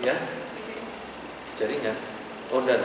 Ya? Jaringan? Oh, enggak.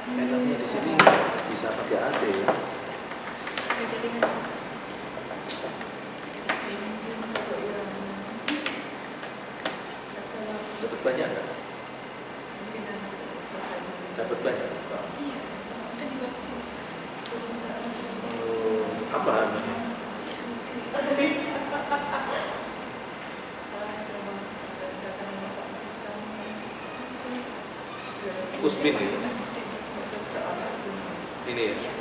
Enaknya di sini bisa pakai AC ya. Dapat banyak nggak? Dapat banyak. Apa namanya? Kusmin ya? Ini ya? Ini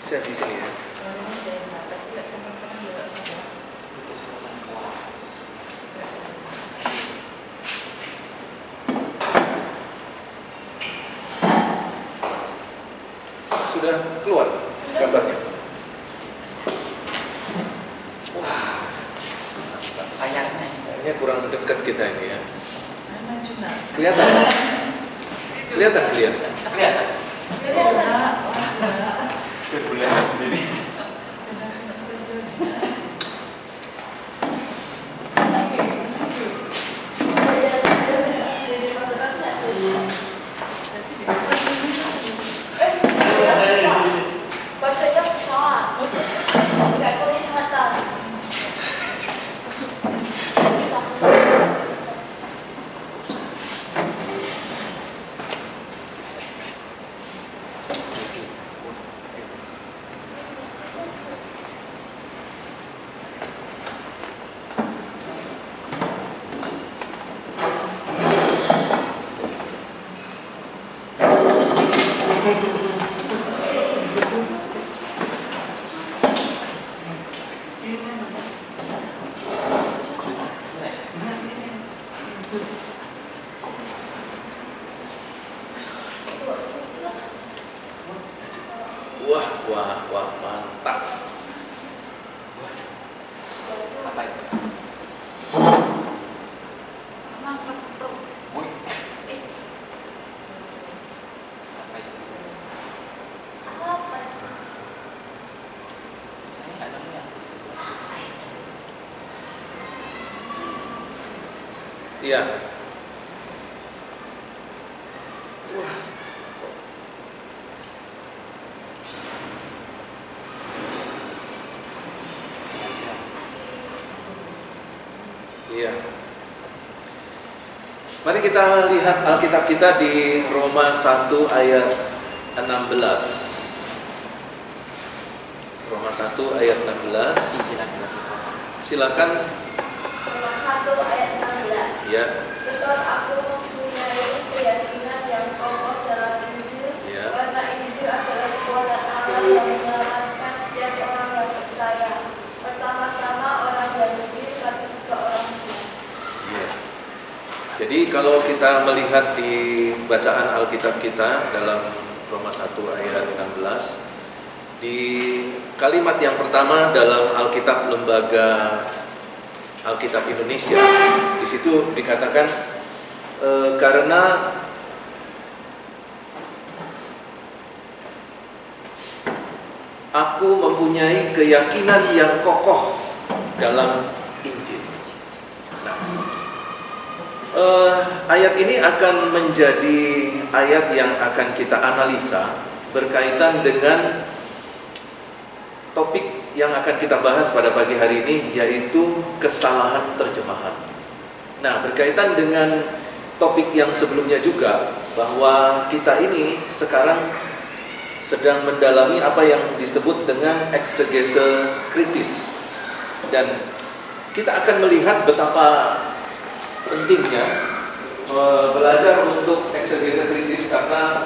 bisa di sini ya. Sudah keluar gambarnya. Wah, kayaknya kurang dekat kita ini ya. Kelihatan? Kelihatan. Bulan sendiri. Bacanya besar, nggak kelihatan. Wah, mantap. Apa itu? Mantap, bro. Apa itu? Apa? Saya nggak nemu ya. Iya. Wah. Iya. Mari kita lihat Alkitab kita di Roma 1 ayat 16. Roma 1 ayat 16. Silakan. Roma 1 ayat 16. Ya. Sebab aku mempunyai keyakinan yang kokoh dalam Injil, Ya. karena Injil adalah kekuatan Allah yang menyelamatkan setiap orang yang percaya. Pertama-tama orang Yahudi, tapi juga orang Buddha. Iya. Jadi kalau kita melihat di bacaan Alkitab kita dalam Roma 1 ayat 16, Di kalimat yang pertama dalam Alkitab Lembaga Alkitab Indonesia, di situ dikatakan karena aku mempunyai keyakinan yang kokoh dalam Injil. Nah, ayat ini akan menjadi ayat yang akan kita analisa berkaitan dengan topik yang akan kita bahas pada pagi hari ini, yaitu kesalahan terjemahan. Nah, berkaitan dengan topik yang sebelumnya juga, bahwa kita ini sekarang sedang mendalami apa yang disebut dengan eksegese kritis. Dan kita akan melihat betapa pentingnya belajar untuk eksegese kritis, karena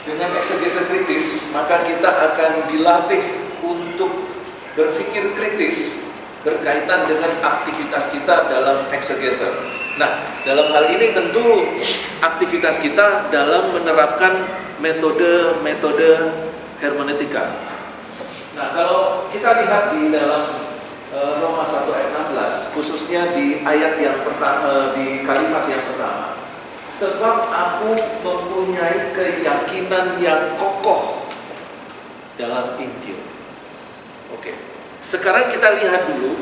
dengan eksegese kritis maka kita akan dilatih untuk berpikir kritis berkaitan dengan aktivitas kita dalam eksegese. Nah, dalam hal ini tentu aktivitas kita dalam menerapkan metode-metode hermeneutika. Nah, kalau kita lihat di dalam Roma 1 ayat 16, khususnya di ayat yang pertama, di kalimat yang pertama, sebab aku mempunyai keyakinan yang kokoh dalam Injil. Oke, sekarang kita lihat dulu.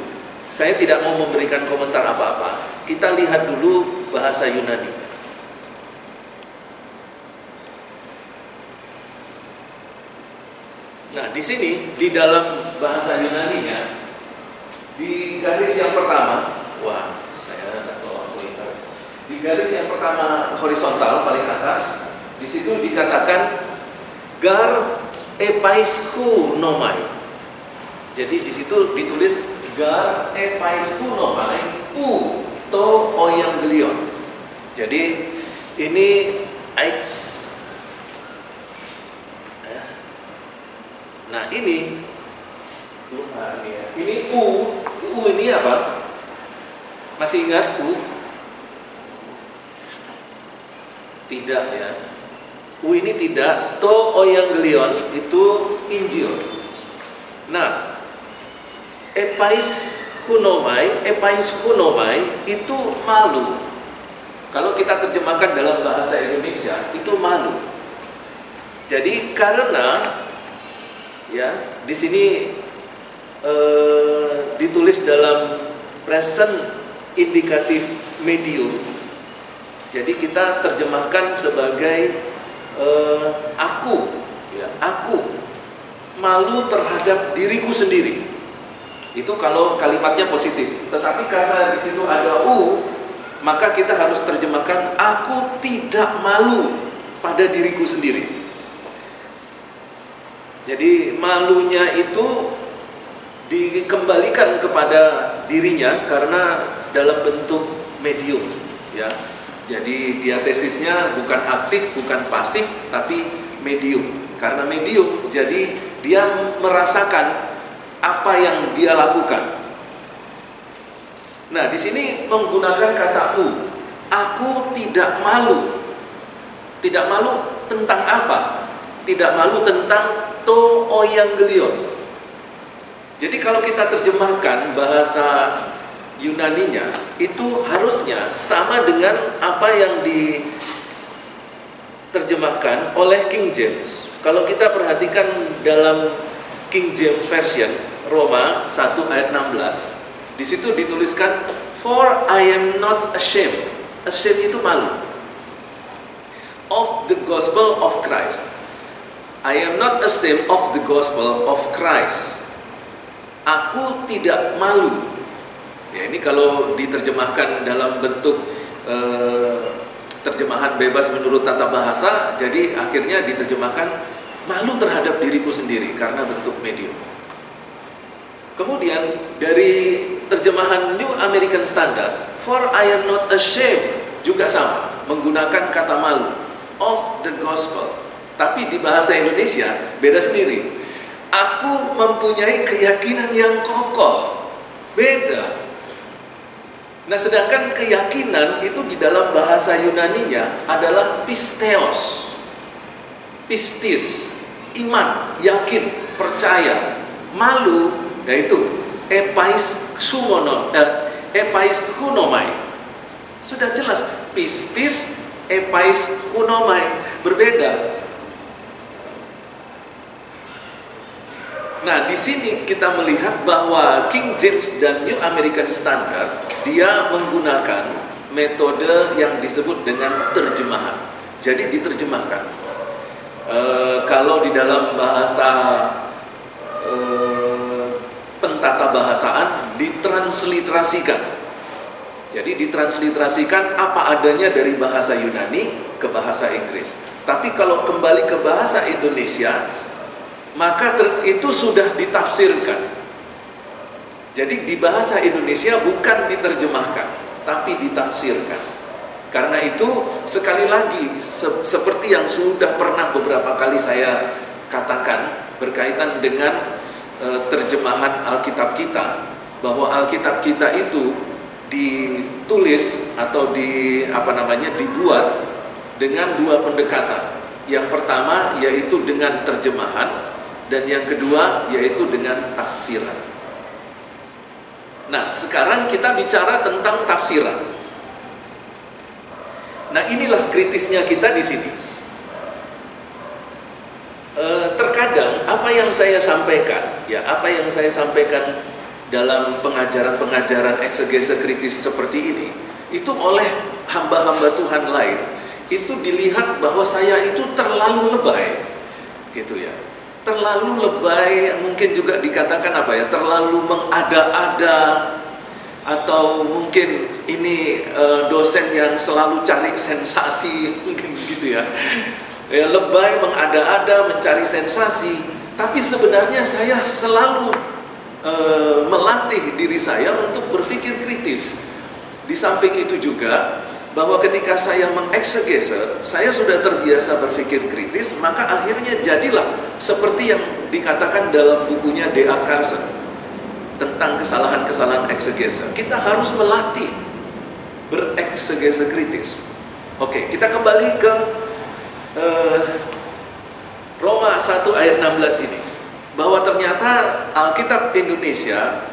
Saya tidak mau memberikan komentar apa-apa. Kita lihat dulu bahasa Yunani. Nah, di sini di dalam bahasa Yunaninya, di garis yang pertama, saya tidak bawa pointer. Di garis yang pertama horizontal paling atas, di situ dikatakan gar epaischunomai. Jadi di situ ditulis gar epaischunomai to euangelion. Jadi ini aids. Nah, ini U ini apa? Masih ingat U? Tidak ya. U ini tidak. To euangelion itu Injil. Nah, epaischunomai itu malu. Kalau kita terjemahkan dalam bahasa Indonesia, itu malu. Jadi karena ya, di sini ditulis dalam present indikatif medium. Jadi kita terjemahkan sebagai aku, ya, aku malu terhadap diriku sendiri. Itu kalau kalimatnya positif. Tetapi karena di situ ada U, maka kita harus terjemahkan aku tidak malu pada diriku sendiri. Jadi malunya itu dikembalikan kepada dirinya karena dalam bentuk medium, ya. Jadi diatesisnya bukan aktif, bukan pasif, tapi medium. Karena medium, jadi dia merasakan apa yang dia lakukan. Nah, di sini menggunakan kata U. Aku tidak malu. Tidak malu tentang apa? Tidak malu tentang to euangelion. Jadi kalau kita terjemahkan bahasa Yunaninya, itu harusnya sama dengan apa yang diterjemahkan oleh King James. Kalau kita perhatikan dalam King James Version Roma 1 ayat 16, di situ dituliskan for I am not ashamed. Ashamed itu malu. Of the gospel of Christ. I am not ashamed of the gospel of Christ. Aku tidak malu. Ya, ini kalau diterjemahkan dalam bentuk terjemahan bebas menurut tata bahasa, jadi akhirnya diterjemahkan malu terhadap diriku sendiri karena bentuk medium. Kemudian dari terjemahan New American Standard, for I am not ashamed, juga sama, menggunakan kata malu, of the gospel. Tapi di bahasa Indonesia beda sendiri. Aku mempunyai keyakinan yang kokoh. Beda. Nah, sedangkan keyakinan itu di dalam bahasa Yunaninya adalah pisteos. Pistis. iman, yakin, percaya. Malu yaitu epais hunomai. Sudah jelas, pistis, epais hunomai, berbeda. Nah, di sini kita melihat bahwa King James dan New American Standard dia menggunakan metode yang disebut dengan terjemahan. Jadi diterjemahkan. Kalau di dalam bahasa pentata bahasaan ditransliterasikan. Jadi ditransliterasikan apa adanya dari bahasa Yunani ke bahasa Inggris. Tapi kalau kembali ke bahasa Indonesia, maka itu sudah ditafsirkan. Jadi di bahasa Indonesia bukan diterjemahkan, tapi ditafsirkan. Karena itu sekali lagi seperti yang sudah pernah beberapa kali saya katakan berkaitan dengan terjemahan Alkitab kita, bahwa Alkitab kita itu ditulis atau dibuat dengan dua pendekatan. Yang pertama yaitu dengan terjemahan, dan yang kedua yaitu dengan tafsiran. Nah, sekarang kita bicara tentang tafsiran. Nah, inilah kritisnya kita di sini. Terkadang apa yang saya sampaikan, dalam pengajaran-pengajaran eksegese kritis seperti ini, itu oleh hamba-hamba Tuhan lain, itu dilihat bahwa saya itu terlalu lebay, gitu ya. Terlalu lebay, mungkin juga dikatakan terlalu mengada-ada, atau mungkin ini dosen yang selalu cari sensasi, mungkin gitu ya. Lebay, mengada-ada, mencari sensasi. Tapi sebenarnya saya selalu melatih diri saya untuk berpikir kritis. Di samping itu juga, bahwa ketika saya mengeksegese, saya sudah terbiasa berpikir kritis, maka akhirnya jadilah seperti yang dikatakan dalam bukunya D.A. Carson tentang kesalahan-kesalahan eksegese. Kita harus melatih bereksegese kritis. Oke, kita kembali ke Roma 1 ayat 16 ini, bahwa ternyata Alkitab Indonesia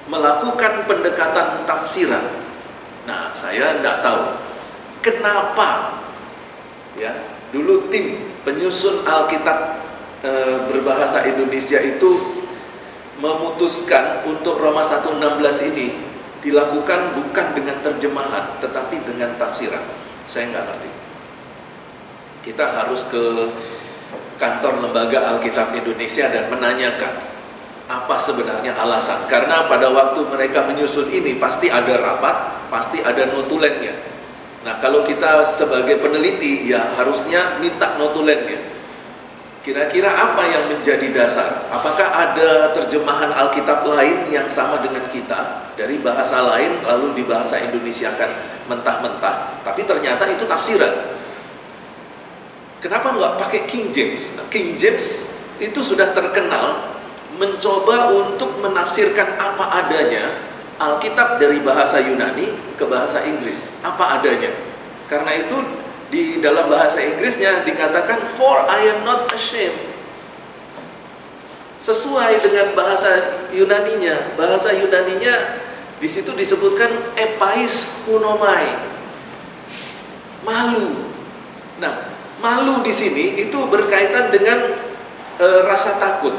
melakukan pendekatan tafsiran. Nah, saya tidak tahu kenapa ya dulu tim penyusun Alkitab berbahasa Indonesia itu memutuskan untuk Roma 1:16 ini dilakukan bukan dengan terjemahan tetapi dengan tafsiran. Saya nggak ngerti. Kita harus ke kantor Lembaga Alkitab Indonesia dan menanyakan apa sebenarnya alasan. Karena pada waktu mereka menyusun ini pasti ada rapat, pasti ada notulennya. Nah, kalau kita sebagai peneliti ya harusnya minta notulennya. Kira-kira apa yang menjadi dasar? Apakah ada terjemahan Alkitab lain yang sama dengan kita dari bahasa lain lalu di bahasa Indonesia kan mentah-mentah, tapi ternyata itu tafsiran. Kenapa nggak pakai King James? Nah, King James itu sudah terkenal mencoba untuk menafsirkan apa adanya Alkitab dari bahasa Yunani ke bahasa Inggris, apa adanya. Karena itu di dalam bahasa Inggrisnya dikatakan for I am not ashamed. Sesuai dengan bahasa Yunaninya. Bahasa Yunaninya di situ disebutkan epais hunomai. Malu. Nah, malu di sini itu berkaitan dengan rasa takut.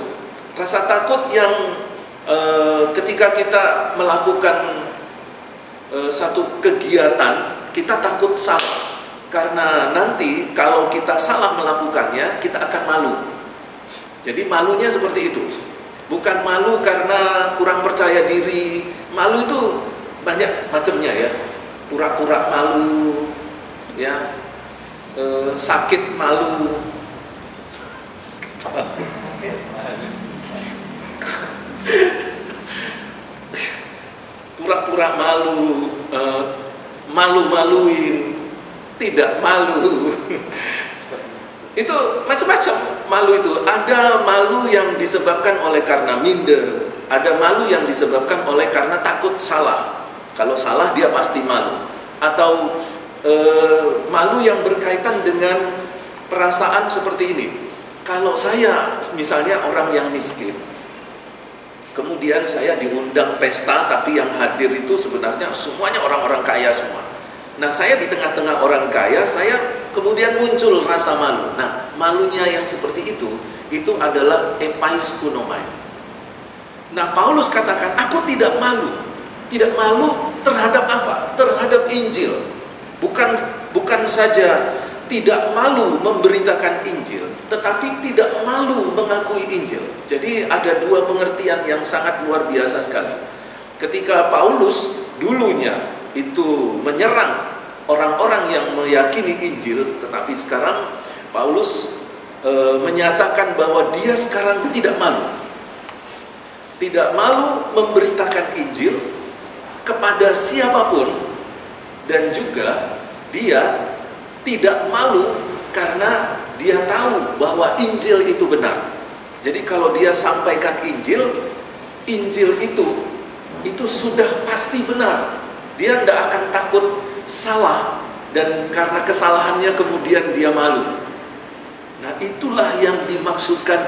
Rasa takut yang ketika kita melakukan satu kegiatan, kita takut salah. Karena nanti kalau kita salah melakukannya, kita akan malu. Jadi malunya seperti itu. Bukan malu karena kurang percaya diri. Malu itu banyak macamnya ya. Pura-pura malu, ya, sakit malu. Pura-pura malu, malu-maluin, tidak malu. Itu macam-macam malu itu. Ada malu yang disebabkan oleh karena minder, ada malu yang disebabkan oleh karena takut salah. Kalau salah dia pasti malu. Atau malu yang berkaitan dengan perasaan seperti ini. Kalau saya misalnya orang yang miskin, kemudian saya diundang pesta, tapi yang hadir itu sebenarnya semuanya orang-orang kaya semua. Nah, saya di tengah-tengah orang kaya, saya kemudian muncul rasa malu. Nah, malunya yang seperti itu adalah epaiskunomai. Nah, Paulus katakan, aku tidak malu. Tidak malu terhadap apa? Terhadap Injil. Bukan saja tidak malu memberitakan Injil, tetapi tidak malu mengakui Injil. Jadi ada dua pengertian yang sangat luar biasa sekali. Ketika Paulus dulunya itu menyerang orang-orang yang meyakini Injil, tetapi sekarang Paulus menyatakan bahwa dia sekarang tidak malu. Tidak malu memberitakan Injil kepada siapapun, dan juga dia tidak malu karena dia tahu bahwa Injil itu benar. Jadi kalau dia sampaikan Injil itu sudah pasti benar. Dia tidak akan takut salah, dan karena kesalahannya kemudian dia malu. Nah, itulah yang dimaksudkan,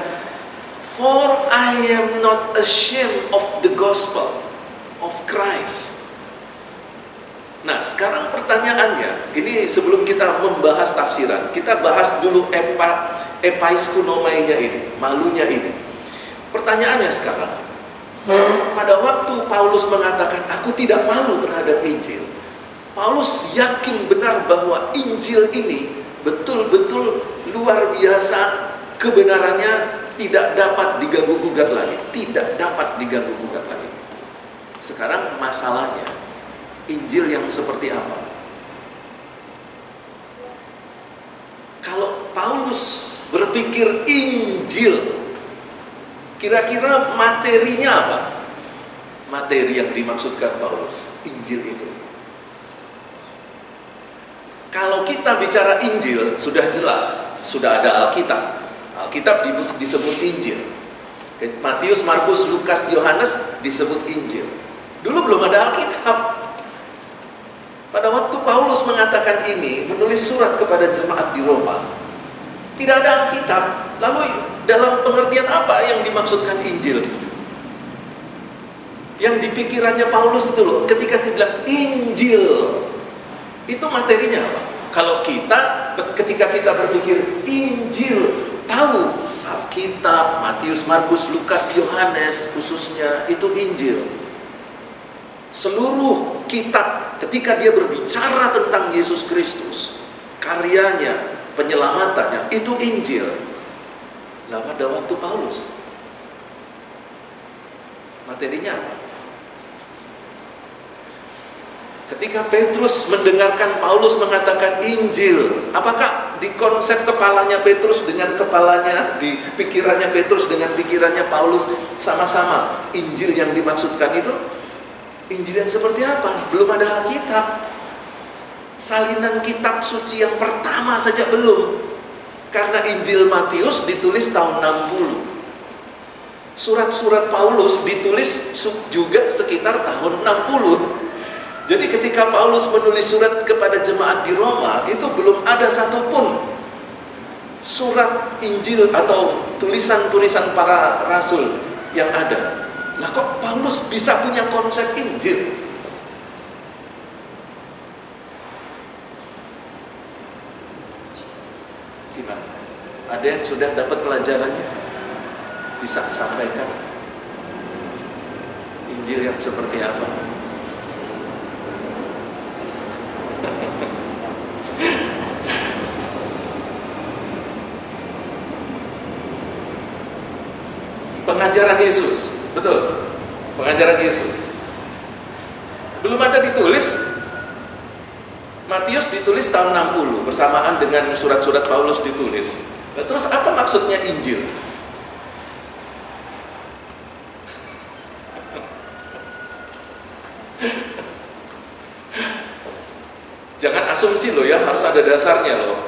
for I am not ashamed of the gospel of Christ. Nah, sekarang pertanyaannya, ini sebelum kita membahas tafsiran, kita bahas dulu epaiskunomainya ini, malunya ini. Pertanyaannya sekarang, pada waktu Paulus mengatakan, aku tidak malu terhadap Injil, Paulus yakin benar bahwa Injil ini betul-betul luar biasa, kebenarannya tidak dapat diganggu-gugat lagi, tidak dapat diganggu-gugat lagi. Sekarang masalahnya, Injil yang seperti apa? Kalau Paulus berpikir Injil, kira-kira materinya apa? Materi yang dimaksudkan Paulus, Injil itu. Kalau kita bicara Injil, sudah jelas, sudah ada Alkitab. Alkitab disebut Injil. Matius, Markus, Lukas, Yohanes disebut Injil. Dulu belum ada Alkitab. Pada waktu Paulus mengatakan ini, menulis surat kepada jemaat di Roma, tidak ada Alkitab. Lalu dalam pengertian apa yang dimaksudkan Injil? Yang dipikirannya Paulus itu loh, ketika dia bilang Injil, itu materinya apa? Kalau ketika kita berpikir Injil, tahu Alkitab, Matius, Markus, Lukas, Yohanes khususnya, itu Injil. Seluruh kitab ketika dia berbicara tentang Yesus Kristus, karyanya, penyelamatannya, itu Injil. Nah, pada waktu Paulus, materinya apa? Ketika Petrus mendengarkan Paulus mengatakan Injil, apakah di konsep kepalanya Petrus dengan kepalanya, di pikirannya Petrus dengan pikirannya Paulus sama-sama Injil yang dimaksudkan itu? Injil yang seperti apa? Belum ada Alkitab. Salinan kitab suci yang pertama saja belum. Karena Injil Matius ditulis tahun 60. Surat-surat Paulus ditulis juga sekitar tahun 60. Jadi ketika Paulus menulis surat kepada jemaat di Roma, itu belum ada satupun surat Injil atau tulisan-tulisan para rasul yang ada. Lah kok Paulus bisa punya konsep Injil? Gimana? Ada yang sudah dapat pelajarannya? Bisa sampaikan Injil yang seperti apa? Pengajaran Yesus. Betul, pengajaran Yesus belum ada ditulis. Matius ditulis tahun 60 bersamaan dengan surat-surat Paulus ditulis. Nah, terus apa maksudnya Injil? Jangan asumsi loh ya, harus ada dasarnya loh.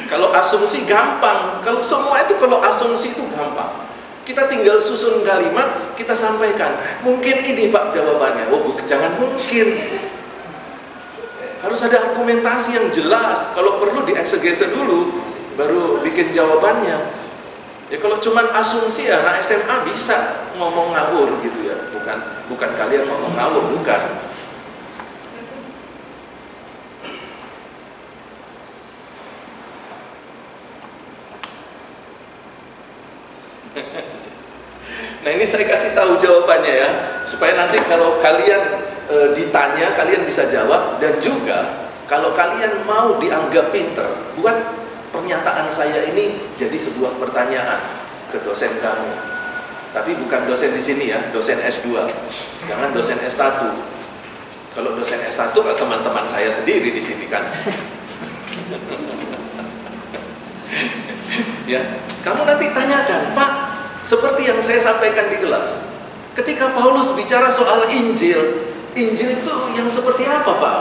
Kalau asumsi gampang, kalau semua itu kalau asumsi itu gampang. Kita tinggal susun kalimat, kita sampaikan. Mungkin ini Pak jawabannya. Oh, jangan mungkin. Harus ada argumentasi yang jelas. Kalau perlu dieksegese dulu, baru bikin jawabannya. Ya kalau cuman asumsi, anak SMA bisa ngomong ngawur gitu ya. Bukan kalian ngomong ngawur, bukan. Nah ini saya kasih tahu jawabannya ya, supaya nanti kalau kalian ditanya, kalian bisa jawab. Dan juga kalau kalian mau dianggap pinter, buat pernyataan saya ini jadi sebuah pertanyaan ke dosen kamu. Tapi bukan dosen di sini ya, dosen S2, jangan dosen S1. Kalau dosen S1 teman-teman saya sendiri di sini kan. Ya, kamu nanti tanyakan, Pak, seperti yang saya sampaikan di kelas. Ketika Paulus bicara soal Injil itu yang seperti apa, Pak?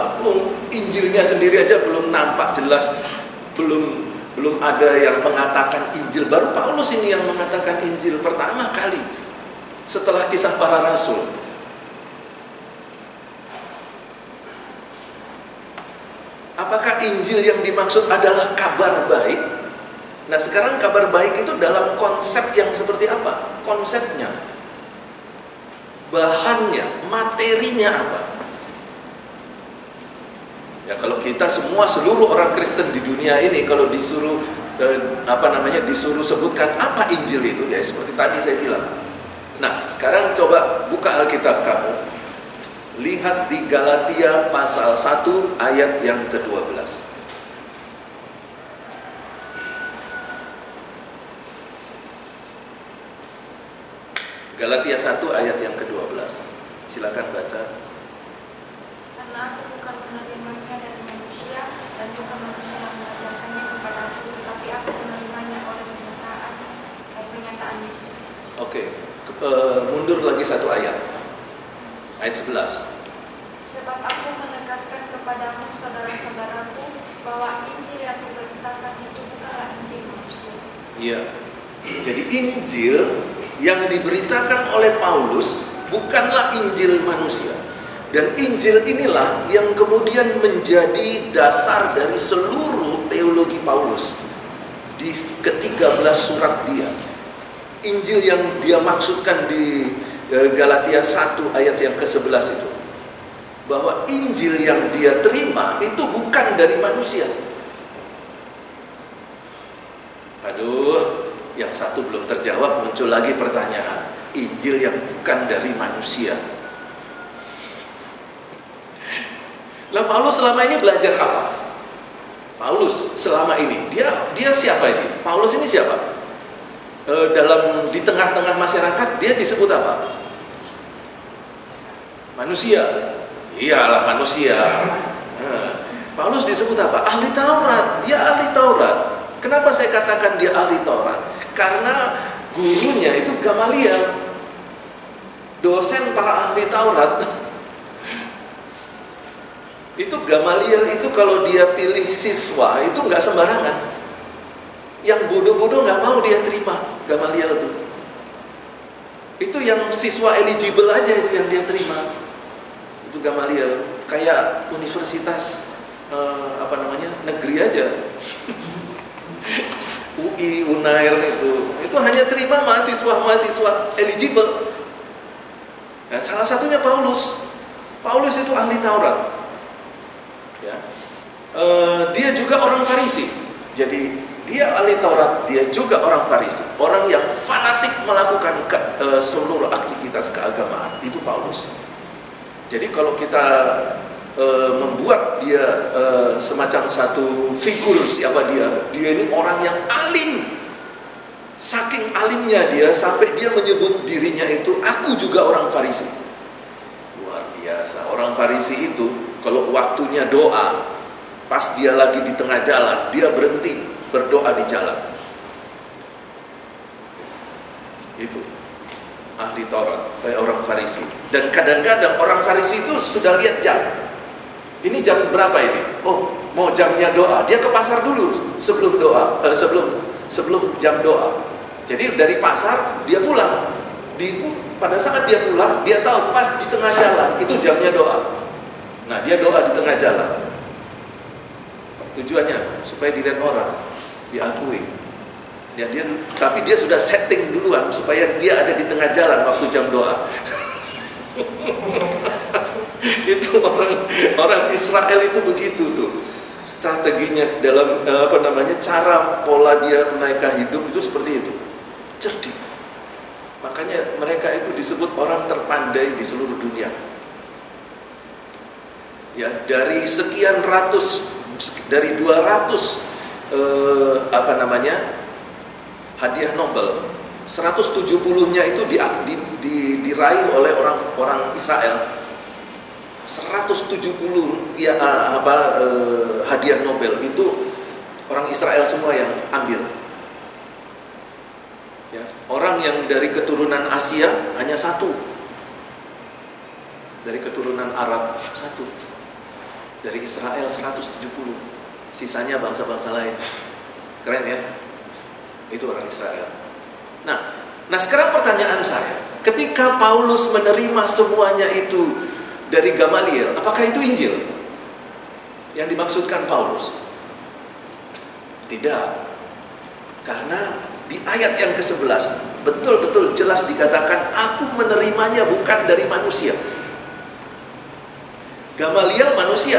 Injilnya sendiri aja belum nampak jelas, belum ada yang mengatakan Injil. Baru Paulus ini yang mengatakan Injil pertama kali setelah Kisah Para Rasul. Apakah Injil yang dimaksud adalah kabar baik? Nah sekarang kabar baik itu dalam konsep yang seperti apa? Konsepnya, bahannya, materinya apa? Ya kalau kita semua, seluruh orang Kristen di dunia ini kalau disuruh disuruh sebutkan apa Injil itu, ya seperti tadi saya bilang. Nah sekarang coba buka Alkitab kamu, lihat di Galatia pasal 1 ayat yang ke-12. Galatia 1 ayat yang ke-12. Silakan baca. Karena aku bukan menerimanya dari manusia, dan bukan manusia yang mengajarkannya kepadaku, tetapi aku menerimanya oleh penyataan Yesus Kristus. Oke, mundur lagi satu ayat. Ayat 11. Sebab aku menegaskan kepadamu, saudara-saudaraku, bahwa Injil yang kuberitakan itu bukanlah Injil manusia. Iya. Jadi Injil yang diberitakan oleh Paulus bukanlah Injil manusia. Dan Injil inilah yang kemudian menjadi dasar dari seluruh teologi Paulus di ke-13 surat dia. Injil yang dia maksudkan di Galatia 1 ayat yang ke-11 itu, bahwa Injil yang dia terima itu bukan dari manusia. Aduh, yang satu belum terjawab, muncul lagi pertanyaan. Injil yang bukan dari manusia. Lah Paulus selama ini belajar apa? Paulus selama ini dia siapa ini? Paulus ini siapa? Di tengah-tengah masyarakat dia disebut apa? Manusia. Iyalah manusia. Paulus disebut apa? Ahli Taurat. Dia ahli Taurat. Kenapa saya katakan dia ahli Taurat? Karena gurunya itu Gamaliel, dosen para ahli Taurat. Itu Gamaliel itu kalau dia pilih siswa itu nggak sembarangan. Yang bodoh-bodoh nggak mau dia terima. Gamaliel itu yang siswa eligible aja itu yang dia terima. Itu Gamaliel, kayak universitas negeri aja. UI, Unair itu hanya terima mahasiswa eligible. Nah, salah satunya Paulus. Paulus itu ahli Taurat. Ya. Dia juga orang Farisi. Jadi dia ahli Taurat, dia juga orang Farisi. Orang yang fanatik melakukan seluruh aktivitas keagamaan. Itu Paulus. Jadi kalau kita membuat dia semacam satu figur siapa dia ini orang yang alim. Saking alimnya dia sampai dia menyebut dirinya itu, aku juga orang Farisi. Luar biasa. Orang Farisi itu kalau waktunya doa, pas dia lagi di tengah jalan, dia berhenti berdoa di jalan. Itu ahli Taurat, kayak orang Farisi. Dan kadang-kadang orang Farisi itu sudah lihat jam. Ini jam berapa ini? Oh, mau jamnya doa. Dia ke pasar dulu sebelum doa, sebelum jam doa. Jadi dari pasar dia pulang. Pada saat dia pulang, dia tahu pas di tengah jalan itu jamnya doa. Nah, dia doa di tengah jalan. Tujuannya apa? Supaya dilihat orang, diakui. Ya, tapi dia sudah setting duluan supaya dia ada di tengah jalan waktu jam doa. Itu orang Israel itu begitu tuh. Strateginya dalam cara pola mereka hidup itu seperti itu. Cerdik. Makanya mereka itu disebut orang terpandai di seluruh dunia. Ya, dari sekian ratus, dari 200 hadiah Nobel, 170-nya itu diraih oleh orang Israel. 170 hadiah Nobel itu orang Israel semua yang ambil. Ya, orang yang dari keturunan Asia hanya satu, dari keturunan Arab satu, dari Israel 170, sisanya bangsa-bangsa lain. Keren ya? Itu orang Israel. Nah sekarang pertanyaan saya, ketika Paulus menerima semuanya itu dari Gamaliel, apakah itu Injil yang dimaksudkan Paulus? Tidak. Karena di ayat yang ke-11 betul-betul jelas dikatakan, aku menerimanya bukan dari manusia. Gamaliel manusia.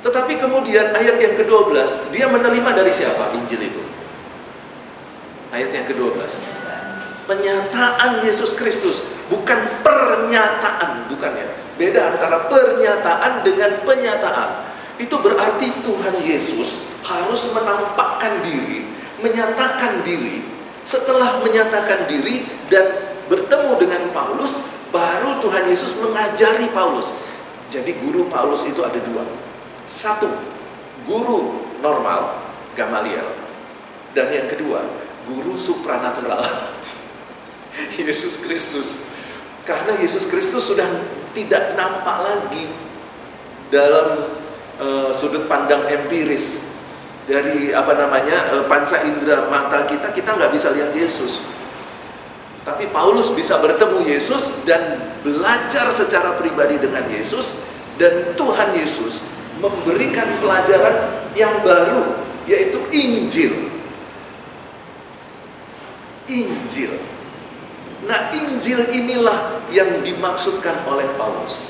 Tetapi kemudian ayat yang ke-12, dia menerima dari siapa Injil itu? Ayat yang ke-12, penyataan Yesus Kristus, bukan pernyataan, bukan ya. Beda antara pernyataan dengan penyataan. Itu berarti Tuhan Yesus harus menampakkan diri, menyatakan diri. Setelah menyatakan diri dan bertemu dengan Paulus, baru Tuhan Yesus mengajari Paulus. Jadi guru Paulus itu ada dua. Satu, guru normal, Gamaliel. Dan yang kedua, guru supranatural, Yesus Kristus. Karena Yesus Kristus sudah tidak nampak lagi dalam sudut pandang empiris. Dari panca indera mata kita nggak bisa lihat Yesus. Tapi Paulus bisa bertemu Yesus dan belajar secara pribadi dengan Yesus. Dan Tuhan Yesus memberikan pelajaran yang baru, yaitu Injil. Injil. Nah, Injil inilah yang dimaksudkan oleh Paulus,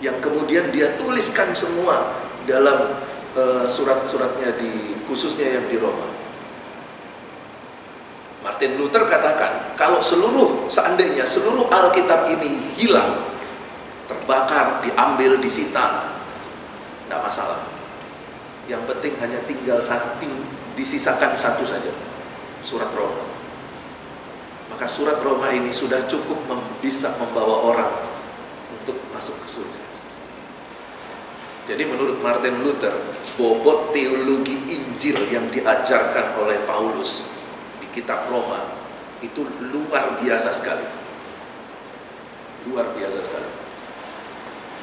yang kemudian dia tuliskan semua dalam surat-suratnya, khususnya yang di Roma. Martin Luther katakan, kalau seandainya seluruh Alkitab ini hilang, terbakar, diambil, disita, tidak masalah. Yang penting hanya tinggal disisakan satu saja, surat Roma. Maka surat Roma ini sudah cukup bisa membawa orang untuk masuk ke surga. Jadi menurut Martin Luther, bobot teologi Injil yang diajarkan oleh Paulus di kitab Roma itu luar biasa sekali. Luar biasa sekali.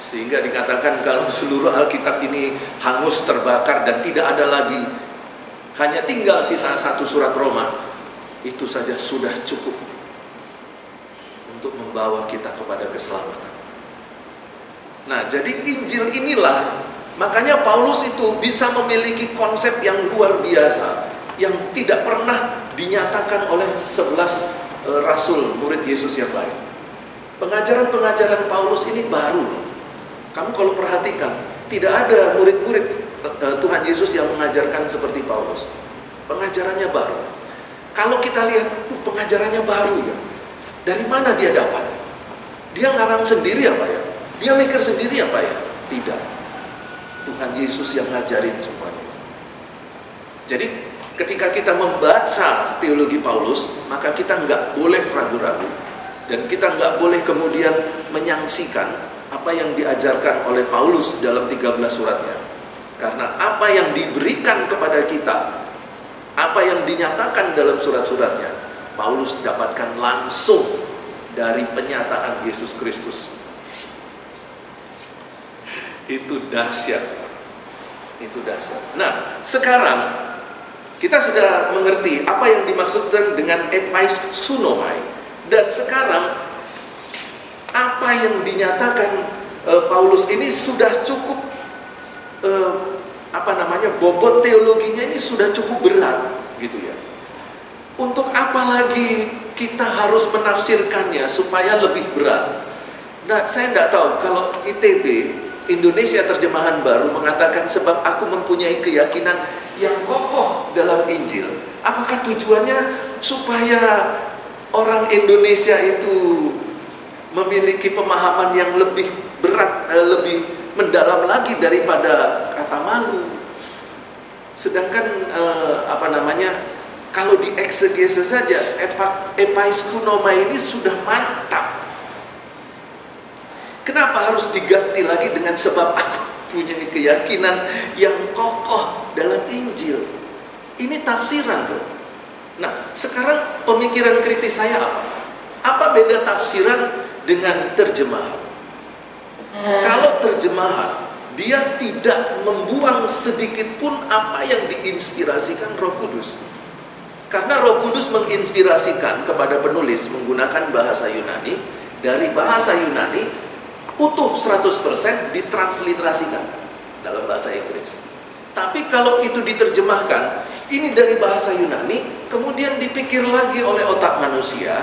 Sehingga dikatakan kalau seluruh Alkitab ini hangus, terbakar, dan tidak ada lagi, hanya tinggal sisa satu surat Roma, itu saja sudah cukup untuk membawa kita kepada keselamatan. Nah, jadi Injil inilah, makanya Paulus itu bisa memiliki konsep yang luar biasa, yang tidak pernah dinyatakan oleh 11 rasul murid Yesus yang lain. Pengajaran-pengajaran Paulus ini baru. Kamu kalau perhatikan, tidak ada murid-murid Tuhan Yesus yang mengajarkan seperti Paulus. Pengajarannya baru. Kalau kita lihat, pengajarannya baru ya. Dari mana dia dapat? Dia ngarang sendiri apa ya? Dia mikir sendiri apa ya? Tidak. Tuhan Yesus yang ngajarin semuanya. Jadi ketika kita membaca teologi Paulus, maka kita nggak boleh ragu-ragu. Dan kita nggak boleh kemudian menyaksikan apa yang diajarkan oleh Paulus dalam 13 suratnya. Karena apa yang diberikan kepada kita, apa yang dinyatakan dalam surat-suratnya, Paulus dapatkan langsung dari penyataan Yesus Kristus. Itu dahsyat. Itu dahsyat. Nah, sekarang kita sudah mengerti apa yang dimaksudkan dengan epaisunomai. Dan sekarang apa yang dinyatakan Paulus ini sudah cukup bobot teologinya ini sudah cukup berat gitu ya. Untuk apa lagi kita harus menafsirkannya supaya lebih berat? Nah, saya tidak tahu kalau ITB, Indonesia Terjemahan Baru mengatakan sebab aku mempunyai keyakinan yang kokoh dalam Injil. Apakah tujuannya supaya orang Indonesia itu memiliki pemahaman yang lebih berat, lebih mendalam lagi daripada kata malu? Sedangkan kalau di eksegese saja epaiskunoma ini sudah mantap. Kenapa harus diganti lagi dengan sebab aku punya keyakinan yang kokoh dalam Injil? Ini tafsiran loh. Nah, sekarang pemikiran kritis saya apa? Apa beda tafsiran dengan terjemahan? Kalau terjemahan, dia tidak membuang sedikit pun apa yang diinspirasikan Roh Kudus. Karena Roh Kudus menginspirasikan kepada penulis menggunakan bahasa Yunani, dari bahasa Yunani utuh 100% ditransliterasikan dalam bahasa Inggris. Tapi kalau itu diterjemahkan, ini dari bahasa Yunani, kemudian dipikir lagi oleh otak manusia,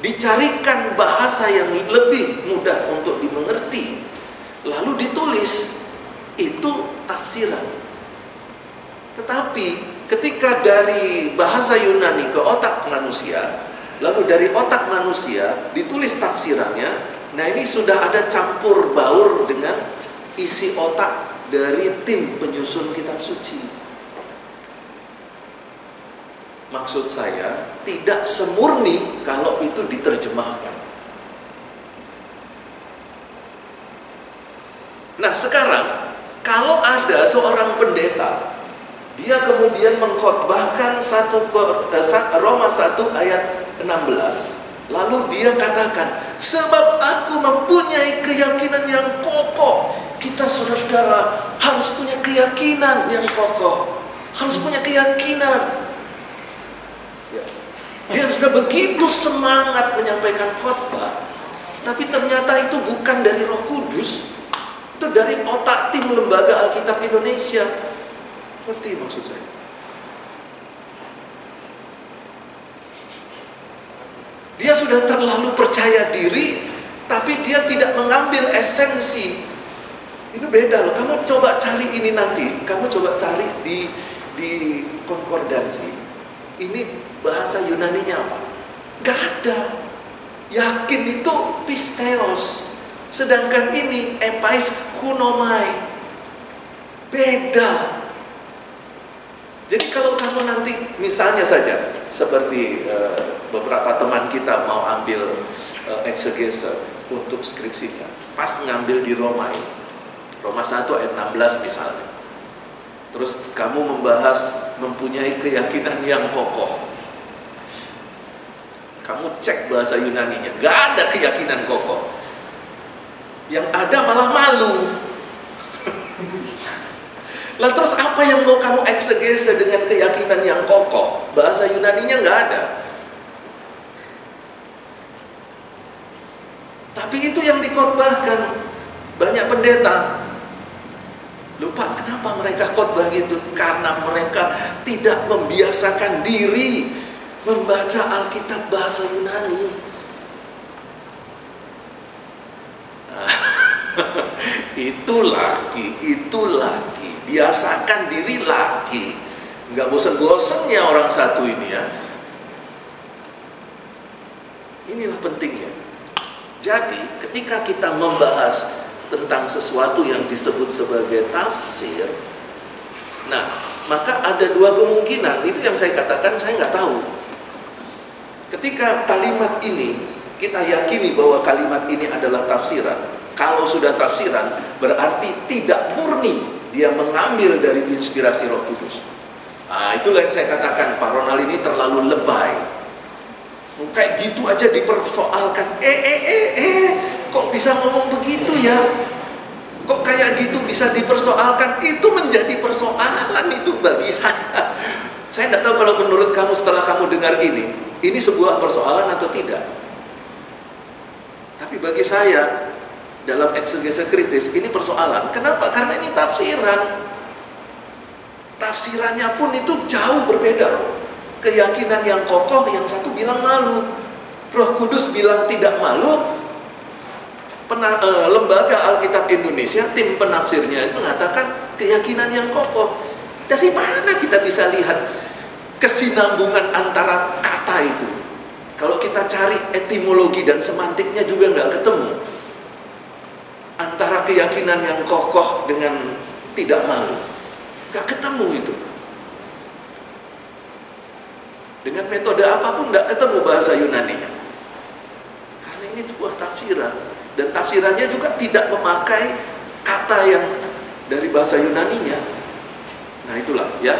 dicarikan bahasa yang lebih mudah untuk dimengerti, lalu ditulis, itu tafsiran. Tetapi ketika dari bahasa Yunani ke otak manusia, lalu dari otak manusia ditulis tafsirannya, nah ini sudah ada campur baur dengan isi otak dari tim penyusun kitab suci. Maksud saya, tidak semurni kalau itu diterjemahkan. Nah sekarang, kalau ada seorang pendeta, dia kemudian mengkhotbahkan Roma 1 ayat 16, lalu dia katakan, sebab aku mempunyai keyakinan yang kokoh. Kita saudara-saudara harus punya keyakinan yang kokoh, harus punya keyakinan. Dia sudah begitu semangat menyampaikan khotbah, tapi ternyata itu bukan dari Roh Kudus, itu dari otak tim Lembaga Alkitab Indonesia. Ngerti maksud saya? Dia sudah terlalu percaya diri, tapi dia tidak mengambil esensi. Ini beda loh. Kamu coba cari ini nanti. Kamu coba cari di konkordansi. Ini bahasa Yunaninya apa? Gak ada. Yakin itu pisteos. Sedangkan ini epais kunomai. Beda. Jadi kalau kamu nanti misalnya saja seperti beberapa teman kita mau ambil eksegese untuk skripsinya, pas ngambil di Roma 1 ayat 16 misalnya, terus kamu membahas mempunyai keyakinan yang kokoh, kamu cek bahasa Yunaninya, gak ada keyakinan kokoh, yang ada malah malu. Lah terus apa yang mau kamu eksegese dengan keyakinan yang kokoh? Bahasa Yunaninya nggak ada. Tapi itu yang dikhotbahkan banyak pendeta. Lupa kenapa mereka khotbah gitu? Karena mereka tidak membiasakan diri membaca Alkitab bahasa Yunani. Itu lagi. Biasakan diri lagi. Nggak bosan-bosannya orang satu ini ya. Inilah pentingnya. Jadi ketika kita membahas tentang sesuatu yang disebut sebagai tafsir, nah maka ada dua kemungkinan. Itu yang saya katakan, saya nggak tahu. Ketika kalimat ini kita yakini bahwa kalimat ini adalah tafsiran. Kalau sudah tafsiran berarti tidak murni dia mengambil dari inspirasi Roh Kudus. Nah, itulah yang saya katakan Pak Ronald ini terlalu lebay. Kayak gitu aja dipersoalkan. Kok bisa ngomong begitu ya? Kok kayak gitu bisa dipersoalkan? Itu menjadi persoalan itu bagi saya. Saya tidak tahu kalau menurut kamu setelah kamu dengar ini sebuah persoalan atau tidak. Tapi bagi saya, dalam eksegese kritis ini persoalan. Kenapa? Karena ini tafsiran. Tafsirannya pun itu jauh berbeda loh. Keyakinan yang kokoh, yang satu bilang malu. Roh Kudus bilang tidak malu. Lembaga Alkitab Indonesia, tim penafsirnya mengatakan keyakinan yang kokoh. Dari mana kita bisa lihat kesinambungan antara kata itu? Kalau kita cari etimologi dan semantiknya juga nggak ketemu. Antara keyakinan yang kokoh dengan tidak malu, nggak ketemu itu. Dengan metode apapun nggak ketemu bahasa Yunaninya. Karena ini sebuah tafsiran, dan tafsirannya juga tidak memakai kata yang dari bahasa Yunaninya. Nah itulah ya.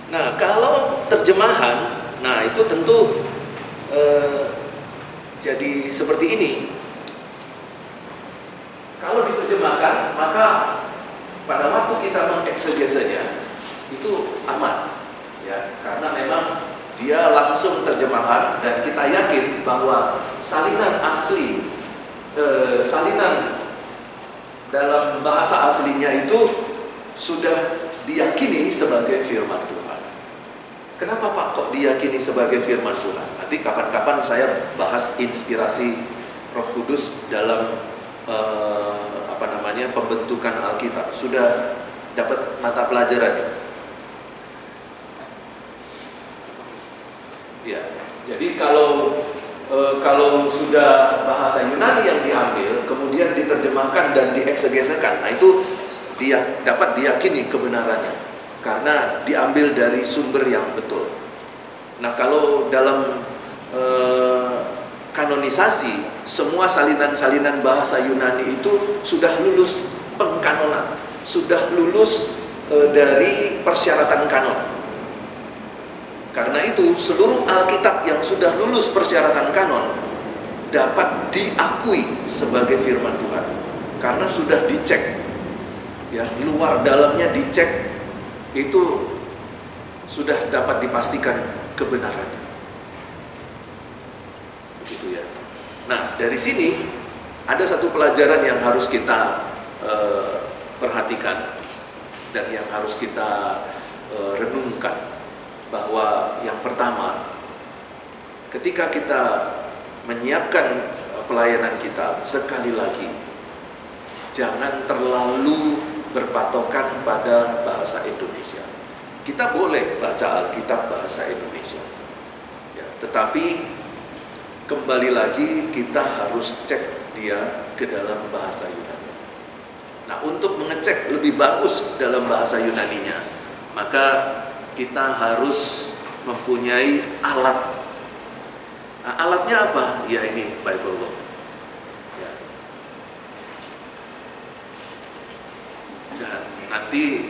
Nah kalau terjemahan, nah itu tentu jadi seperti ini. Kalau diterjemahkan, maka pada waktu kita mengeksegesinya itu aman, ya, karena memang dia langsung terjemahan dan kita yakin bahwa salinan asli, salinan dalam bahasa aslinya itu sudah diyakini sebagai firman Tuhan. Kenapa Pak kok diyakini sebagai firman Tuhan? Nanti kapan-kapan saya bahas inspirasi Roh Kudus dalam pembentukan Alkitab. Sudah dapat mata pelajarannya. Ya, jadi kalau sudah bahasa Yunani yang diambil, kemudian diterjemahkan dan dieksegesekan, nah itu dia dapat diyakini kebenarannya karena diambil dari sumber yang betul. Nah kalau dalam kanonisasi, semua salinan-salinan bahasa Yunani itu sudah lulus pengkanonan, sudah lulus dari persyaratan kanon. Karena itu seluruh Alkitab yang sudah lulus persyaratan kanon dapat diakui sebagai firman Tuhan karena sudah dicek, ya, luar dalamnya dicek, itu sudah dapat dipastikan kebenarannya. Begitu ya. Nah dari sini ada satu pelajaran yang harus kita perhatikan dan yang harus kita renungkan. Bahwa yang pertama, ketika kita menyiapkan pelayanan kita, sekali lagi jangan terlalu berpatokan pada bahasa Indonesia. Kita boleh baca Alkitab bahasa Indonesia, ya, tetapi kembali lagi kita harus cek dia ke dalam bahasa Yunani. Nah untuk mengecek lebih bagus dalam bahasa Yunaninya, maka kita harus mempunyai alat. Nah, alatnya apa? Ya ini Bible Book. Ya. Dan nanti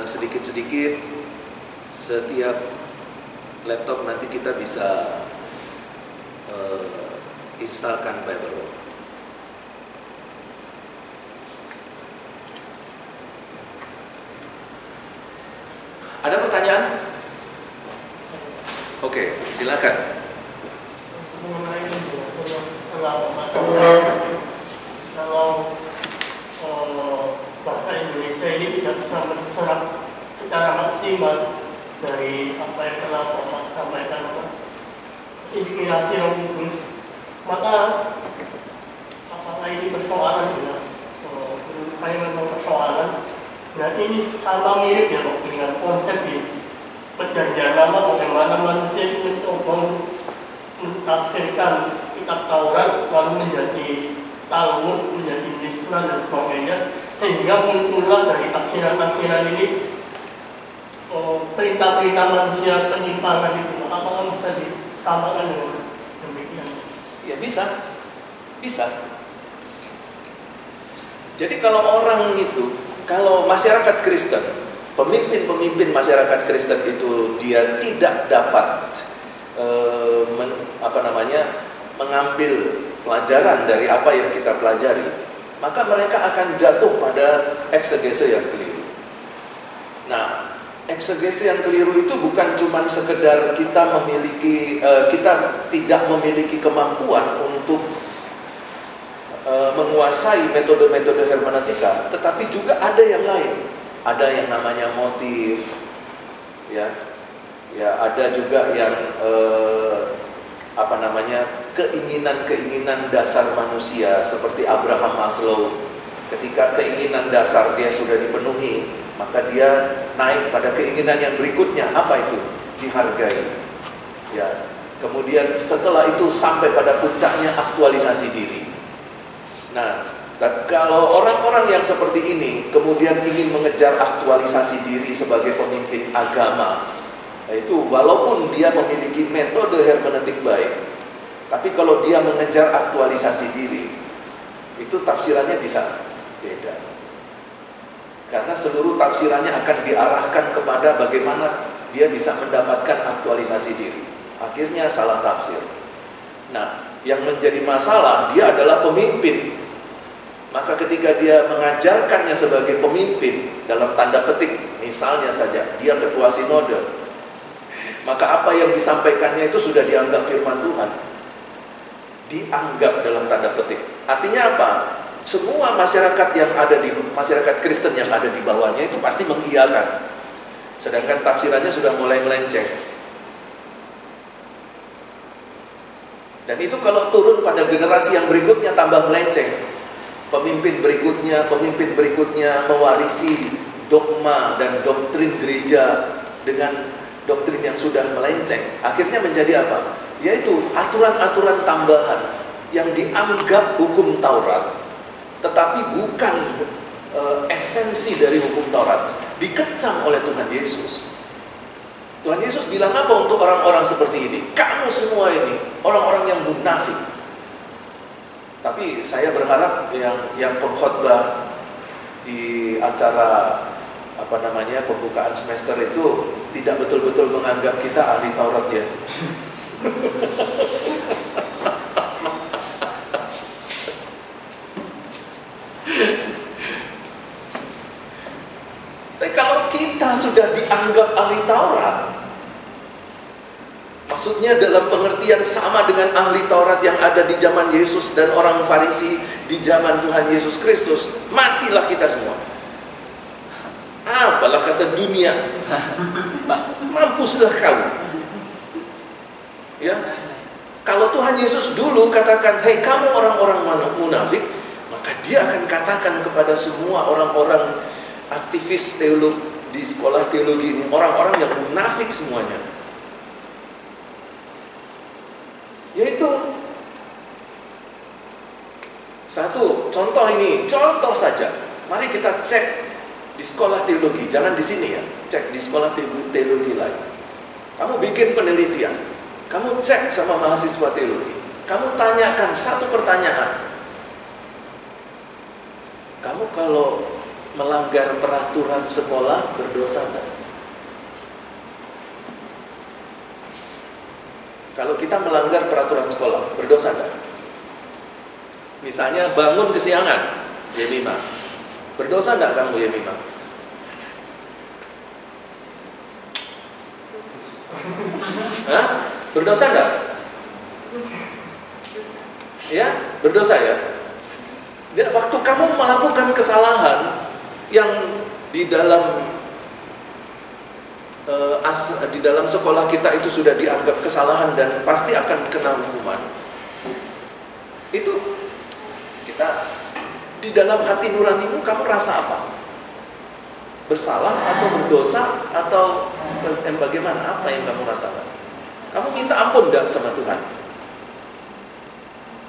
sedikit-sedikit setiap laptop nanti kita bisa instalkan Bible Book. Ada pertanyaan? Oke, silakan. Mengenai kalau bahasa Indonesia ini tidak bisa mencerap secara maksimal dari apa yang telah Bapak sampaikan, inspirasi Roh Kudus, maka apakah ini persoalan jelas? Menurut saya memang persoalan. Dan ini sama mirip ya Pak dengan konsep di perjanjian lama, bagaimana manusia itu mencoba mentafsirkan kitab Taurat lalu menjadi Talmud, menjadi Misna dan sebagainya, sehingga muncullah dari akhiran-akhiran ini perintah-perintah manusia penyimpangan itu. Apakah bisa disamakan dengan demikian? Ya bisa. Jadi kalau masyarakat Kristen, pemimpin-pemimpin masyarakat Kristen itu dia tidak dapat mengambil pelajaran dari apa yang kita pelajari, maka mereka akan jatuh pada eksegese yang keliru. Nah, eksegesi yang keliru itu bukan cuma sekedar kita tidak memiliki kemampuan untuk menguasai metode-metode hermeneutika, tetapi juga ada yang lain. Ada yang namanya motif, ya ada juga yang keinginan-keinginan dasar manusia seperti Abraham Maslow. Ketika keinginan dasar dia sudah dipenuhi, maka dia naik pada keinginan yang berikutnya. Apa itu? Dihargai. Ya. Kemudian setelah itu sampai pada puncaknya aktualisasi diri. Nah, dan kalau orang-orang yang seperti ini kemudian ingin mengejar aktualisasi diri sebagai pemimpin agama, itu walaupun dia memiliki metode hermeneutik baik, tapi kalau dia mengejar aktualisasi diri, itu tafsirannya bisa beda. Karena seluruh tafsirannya akan diarahkan kepada bagaimana dia bisa mendapatkan aktualisasi diri. Akhirnya salah tafsir. Nah, yang menjadi masalah, dia adalah pemimpin. Maka ketika dia mengajarkannya sebagai pemimpin, dalam tanda petik, misalnya saja, dia ketua sinode, maka apa yang disampaikannya itu sudah dianggap firman Tuhan. Dianggap dalam tanda petik. Artinya apa? Semua masyarakat yang ada di masyarakat Kristen yang ada di bawahnya itu pasti mengiyakan. Sedangkan tafsirannya sudah mulai melenceng. Dan itu kalau turun pada generasi yang berikutnya tambah melenceng. Pemimpin berikutnya mewarisi dogma dan doktrin gereja dengan doktrin yang sudah melenceng. Akhirnya menjadi apa? Yaitu aturan-aturan tambahan yang dianggap hukum Taurat, tetapi bukan esensi dari hukum Taurat, dikecam oleh Tuhan Yesus. Tuhan Yesus bilang apa untuk orang-orang seperti ini? Kamu semua ini orang-orang yang munafik. Tapi saya berharap yang pengkhotbah di acara pembukaan semester itu tidak betul-betul menganggap kita ahli Taurat ya. Tapi kalau kita sudah dianggap ahli Taurat, maksudnya dalam pengertian sama dengan ahli Taurat yang ada di zaman Yesus dan orang Farisi di zaman Tuhan Yesus Kristus, matilah kita semua. Apalah kata dunia, mampuslah kau. Ya, kalau Tuhan Yesus dulu katakan, hei kamu orang-orang munafik, maka dia akan katakan kepada semua orang-orang aktivis teolog di sekolah teologi ini, orang-orang yang munafik semuanya. Yaitu satu contoh ini, contoh saja. Mari kita cek di sekolah teologi, jangan di sini ya, cek di sekolah teologi lain. Kamu bikin penelitian, kamu cek sama mahasiswa teologi, kamu tanyakan satu pertanyaan. Kamu kalau melanggar peraturan sekolah berdosa enggak? Kalau kita melanggar peraturan sekolah, berdosa enggak? Misalnya bangun kesiangan, Yemima. Berdosa enggak kamu, Yemima? Hah? Berdosa enggak? Ya, berdosa ya? Dan waktu kamu melakukan kesalahan yang di dalam sekolah kita itu sudah dianggap kesalahan dan pasti akan kena hukuman. Itu kita di dalam hati nuranimu kamu rasa apa? Bersalah atau berdosa atau bagaimana? Apa yang kamu rasakan? Kamu minta ampun enggak sama Tuhan?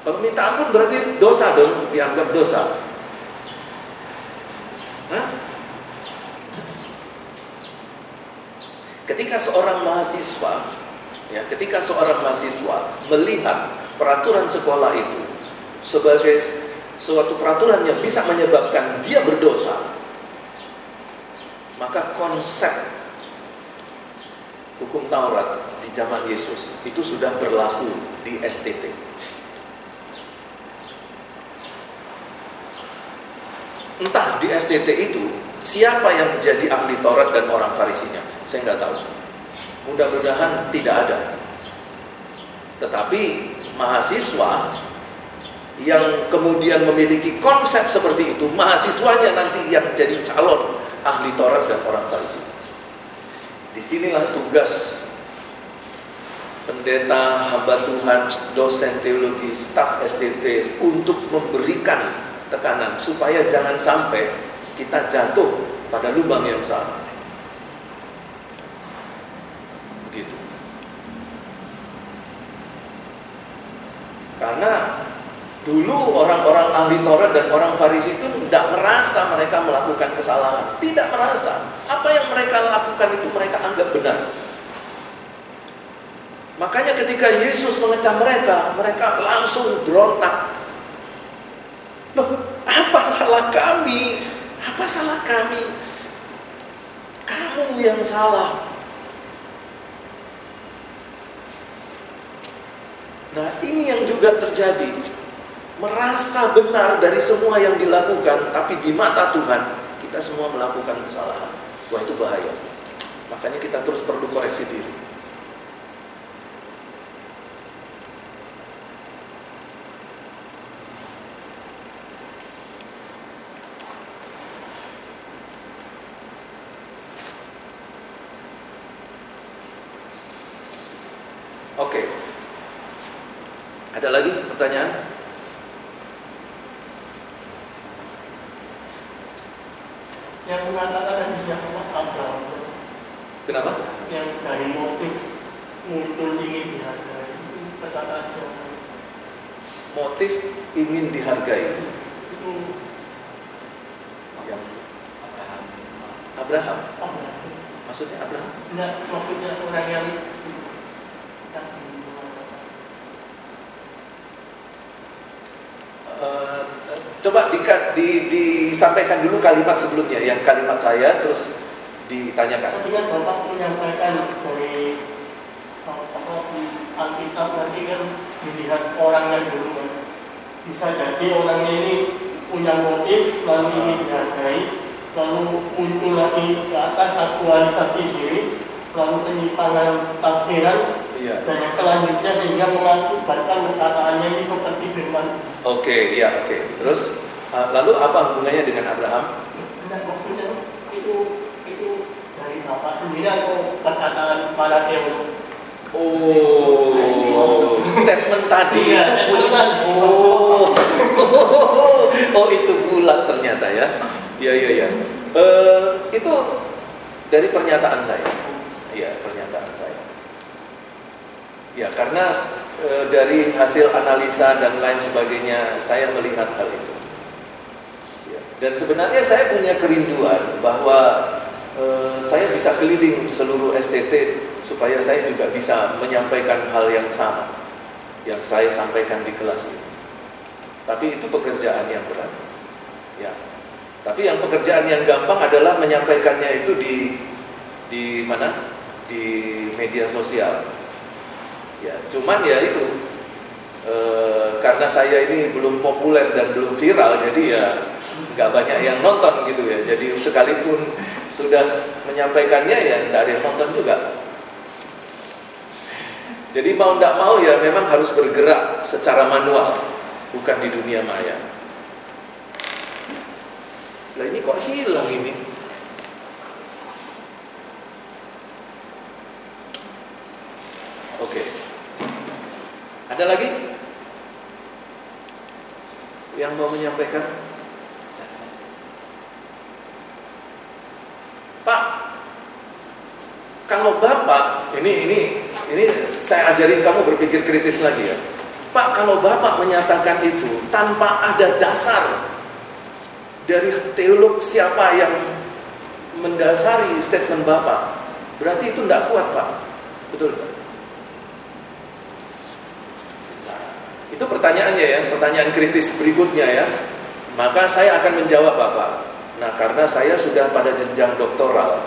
Kalau minta ampun berarti dosa dong, dianggap dosa. Hah? Ketika seorang mahasiswa melihat peraturan sekolah itu sebagai suatu peraturan yang bisa menyebabkan dia berdosa, maka konsep hukum Taurat di zaman Yesus itu sudah berlaku di STT. entah di STT itu siapa yang jadi ahli Taurat dan orang Farisinya, saya nggak tahu. Mudah-mudahan tidak ada. Tetapi mahasiswa yang kemudian memiliki konsep seperti itu, mahasiswanya nanti yang jadi calon ahli Taurat dan orang Farisi. Disinilah tugas pendeta, hamba Tuhan, dosen teologi, staf STT untuk memberikan tekanan supaya jangan sampai kita jatuh pada lubang yang sama. Begitu. Karena dulu orang-orang ahli Taurat dan orang Farisi itu tidak merasa mereka melakukan kesalahan, tidak merasa. Apa yang mereka lakukan itu mereka anggap benar. Makanya ketika Yesus mengecam mereka, mereka langsung berontak. Loh, apa salah kami? Apa salah kami? Kamu yang salah. Nah, ini yang juga terjadi. Merasa benar dari semua yang dilakukan, tapi di mata Tuhan kita semua melakukan kesalahan. Wah, itu bahaya. Makanya kita terus perlu koreksi diri. Oke. Ada lagi pertanyaan? Yang mengatakan dari siapa Abraham? Kenapa? Yang dari motif muncul ingin dihargai, perkataan siapa? Motif ingin dihargai. Itu Yang Abraham. Abraham. Abraham. Maksudnya Abraham? Enggak, maksudnya orang yang Coba disampaikan dulu kalimat sebelumnya, yang kalimat saya terus ditanyakan. Ketika Bapak menyampaikan dari Alkitab nanti kan dilihat orangnya dulu kan. Bisa jadi orangnya ini punya motif, lalu ingin dihargai, lalu muncul lagi ke atas aktualisasi diri, lalu penyimpangan tafsiran, dan yang selanjutnya sehingga mengakibatkan perkataannya ini seperti firman. Oke. Terus lalu apa hubungannya dengan Abraham? Maksudnya itu dari Bapak sendiri atau perkataan para teolog? Oh, statement tadi itu punya. Oh, itu bulat ternyata ya. Iya. Itu dari pernyataan saya. Iya, pernyataan saya. Ya, karena dari hasil analisa dan lain sebagainya, saya melihat hal itu. Ya. Dan sebenarnya saya punya kerinduan bahwa saya bisa keliling seluruh STT supaya saya juga bisa menyampaikan hal yang sama yang saya sampaikan di kelas ini. Tapi itu pekerjaan yang berat. Ya. Tapi yang pekerjaan yang gampang adalah menyampaikannya itu di mana? Di media sosial. Ya, cuman ya itu karena saya ini belum populer dan belum viral, jadi ya nggak banyak yang nonton gitu ya. Jadi sekalipun sudah menyampaikannya ya nggak ada yang nonton juga. Jadi mau nggak mau ya memang harus bergerak secara manual, bukan di dunia maya. Lah ini kok hilang ini? Oke. Ada lagi yang mau menyampaikan? Pak, kalau Bapak ini saya ajarin kamu berpikir kritis lagi ya. Pak, kalau Bapak menyatakan itu tanpa ada dasar dari teolog siapa yang mendasari statement Bapak, berarti itu tidak kuat, Pak. Betul, Pak? Itu pertanyaannya ya, pertanyaan kritis berikutnya ya. Maka saya akan menjawab Bapak. Nah, karena saya sudah pada jenjang doktoral.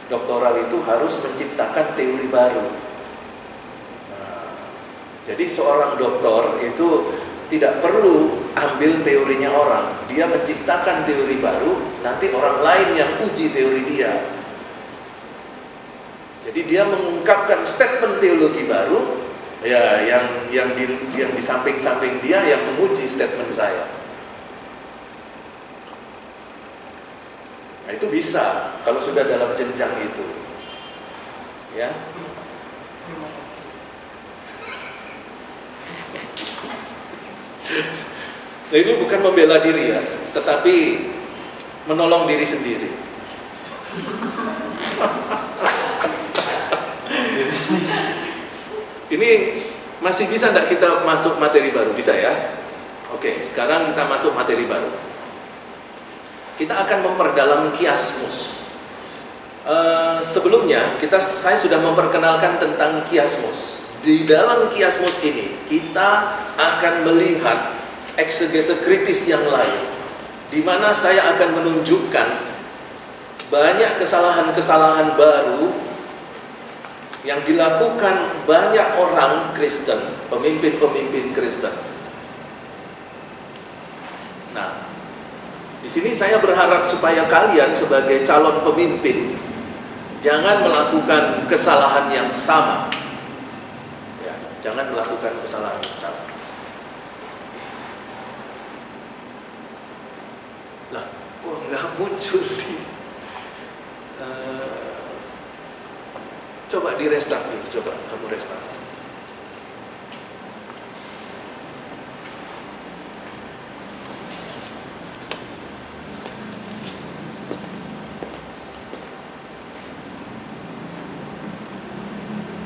Doktoral itu harus menciptakan teori baru. Nah, jadi seorang doktor itu tidak perlu ambil teorinya orang, dia menciptakan teori baru, nanti orang lain yang uji teori dia. Jadi dia mengungkapkan statement teologi baru, ya yang di samping-samping dia yang menguji statement saya. Nah, itu bisa kalau sudah dalam jenjang itu, ya. Nah, ini bukan membela diri ya, tetapi menolong diri sendiri. Ini masih bisa enggak kita masuk materi baru? Bisa ya? Oke, sekarang kita masuk materi baru. Kita akan memperdalam kiasmus. Sebelumnya saya sudah memperkenalkan tentang kiasmus. Di dalam kiasmus ini kita akan melihat eksegese kritis yang lain, di mana saya akan menunjukkan banyak kesalahan-kesalahan baru yang dilakukan banyak orang Kristen, pemimpin-pemimpin Kristen. Nah, di sini saya berharap supaya kalian sebagai calon pemimpin jangan melakukan kesalahan yang sama. Ya, jangan melakukan kesalahan yang sama. Lah, kok nggak muncul di? Coba di restart dulu, coba kamu restart.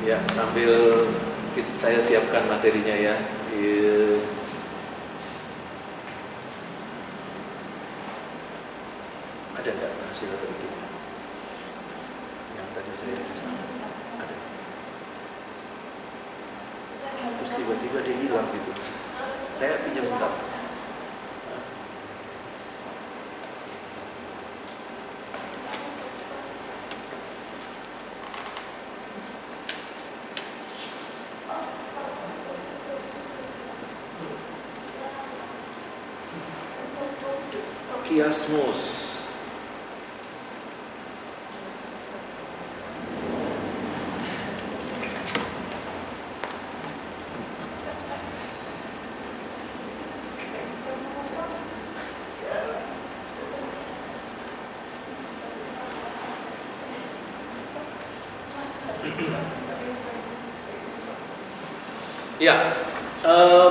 Ya, sambil saya siapkan materinya ya. Ada nggak hasil itu? Yang tadi saya register ada. Terus tiba-tiba dia hilang gitu. Saya pinjam bentar. Kiasmus. Ya,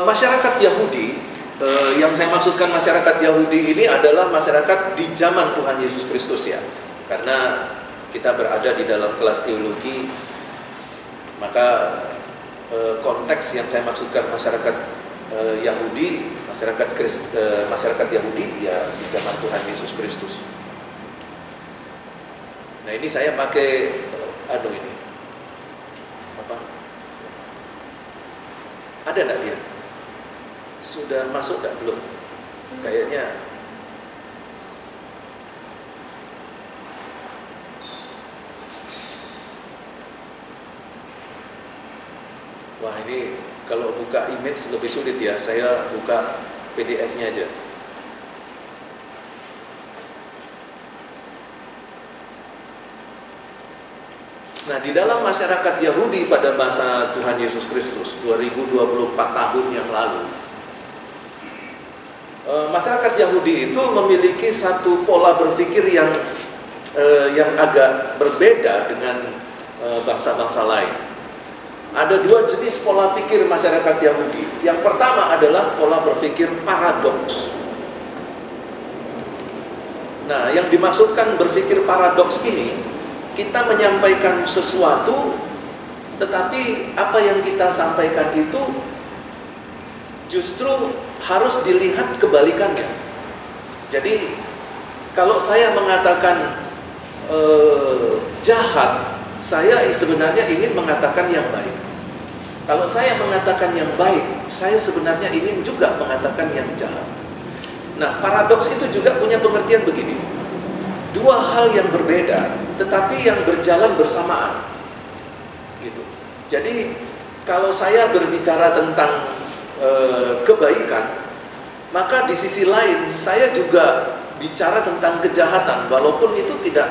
masyarakat Yahudi, yang saya maksudkan masyarakat Yahudi ini adalah masyarakat di zaman Tuhan Yesus Kristus ya. Karena kita berada di dalam kelas teologi, maka konteks yang saya maksudkan masyarakat Yahudi, masyarakat Yahudi ya di zaman Tuhan Yesus Kristus. Nah, ini saya pakai ini. Apa? Ada enggak dia? Sudah masuk enggak? Belum? Kayaknya wah, ini kalau buka image lebih sulit ya. Saya buka PDF-nya aja. Nah, di dalam masyarakat Yahudi pada masa Tuhan Yesus Kristus 2024 tahun yang lalu, masyarakat Yahudi itu memiliki satu pola berpikir yang agak berbeda dengan bangsa-bangsa lain. Ada dua jenis pola pikir masyarakat Yahudi. Yang pertama adalah pola berpikir paradoks. Nah, yang dimaksudkan berpikir paradoks ini, kita menyampaikan sesuatu, tetapi apa yang kita sampaikan itu justru harus dilihat kebalikannya. Jadi, kalau saya mengatakan jahat, saya sebenarnya ingin mengatakan yang baik. Kalau saya mengatakan yang baik, saya sebenarnya ingin juga mengatakan yang jahat. Nah, paradoks itu juga punya pengertian begini. Dua hal yang berbeda, tetapi yang berjalan bersamaan. Gitu. Jadi, kalau saya berbicara tentang kebaikan, maka di sisi lain saya juga bicara tentang kejahatan, walaupun itu tidak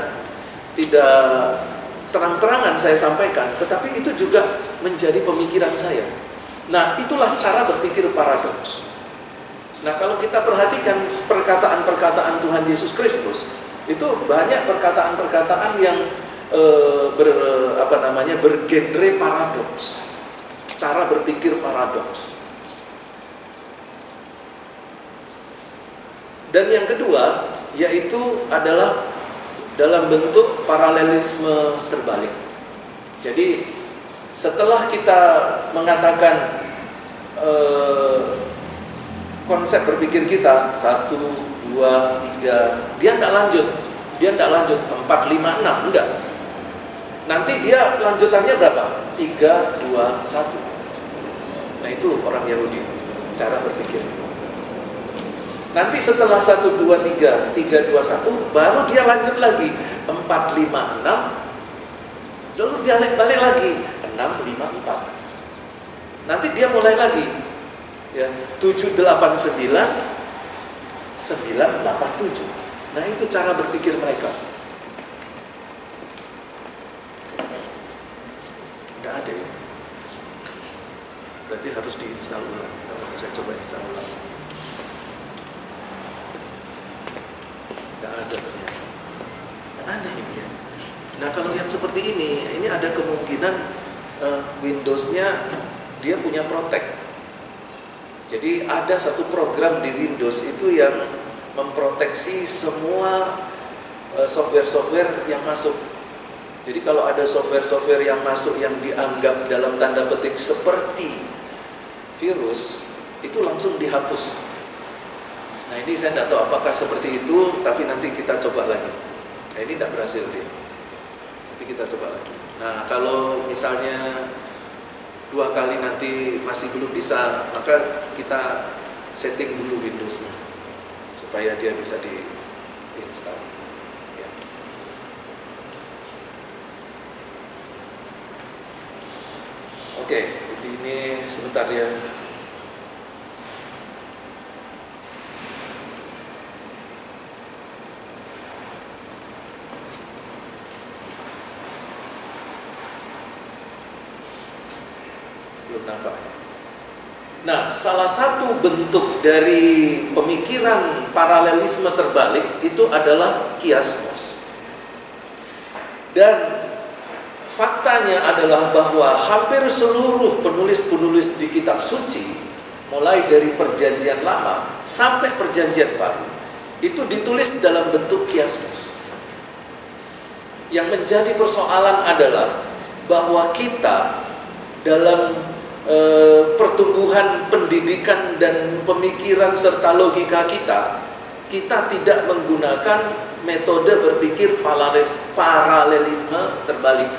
terang-terangan saya sampaikan, tetapi itu juga menjadi pemikiran saya. Nah, itulah cara berpikir paradoks. Nah, kalau kita perhatikan perkataan-perkataan Tuhan Yesus Kristus, itu banyak perkataan-perkataan yang bergenre paradoks, cara berpikir paradoks. Dan yang kedua yaitu adalah dalam bentuk paralelisme terbalik. Jadi setelah kita mengatakan konsep berpikir kita 1, 2, 3, dia tidak lanjut 4, 5, 6, enggak. Nanti dia lanjutannya berapa? 3, 2, 1. Nah, itu orang Yahudi cara berpikir. Nanti setelah 1, 2, 3, 3, 2, 1, baru dia lanjut lagi 4, 5, 6. Lalu dia balik lagi 6, 5, 4. Nanti dia mulai lagi ya 7, 8, 9, 9, 8, 7. Nah, itu cara berpikir mereka. Tidak ada ya. Berarti harus diinstal ulang. Saya coba install ulang. Tidak ada ternyata. Aneh ini ya. Nah, kalau yang seperti ini ada kemungkinan Windows-nya dia punya protect. Jadi ada satu program di Windows itu yang memproteksi semua software-software yang masuk. Jadi kalau ada software-software yang masuk yang dianggap dalam tanda petik seperti virus, itu langsung dihapus. Nah, ini saya tidak tahu apakah seperti itu, tapi nanti kita coba lagi. Nah, ini tidak berhasil dia. Tapi kita coba lagi. Nah, kalau misalnya 2 kali nanti masih belum bisa, maka kita setting dulu Windows-nya supaya dia bisa diinstal. Ya. Oke, ini sebentar ya. Belum nampak. Nah, salah satu bentuk dari pemikiran paralelisme terbalik itu adalah kiasmos. Dan faktanya adalah bahwa hampir seluruh penulis-penulis di kitab suci, mulai dari perjanjian lama sampai perjanjian baru, itu ditulis dalam bentuk kiasmos. Yang menjadi persoalan adalah bahwa kita dalam pertumbuhan pendidikan dan pemikiran serta logika kita tidak menggunakan metode berpikir paralelisme terbalik.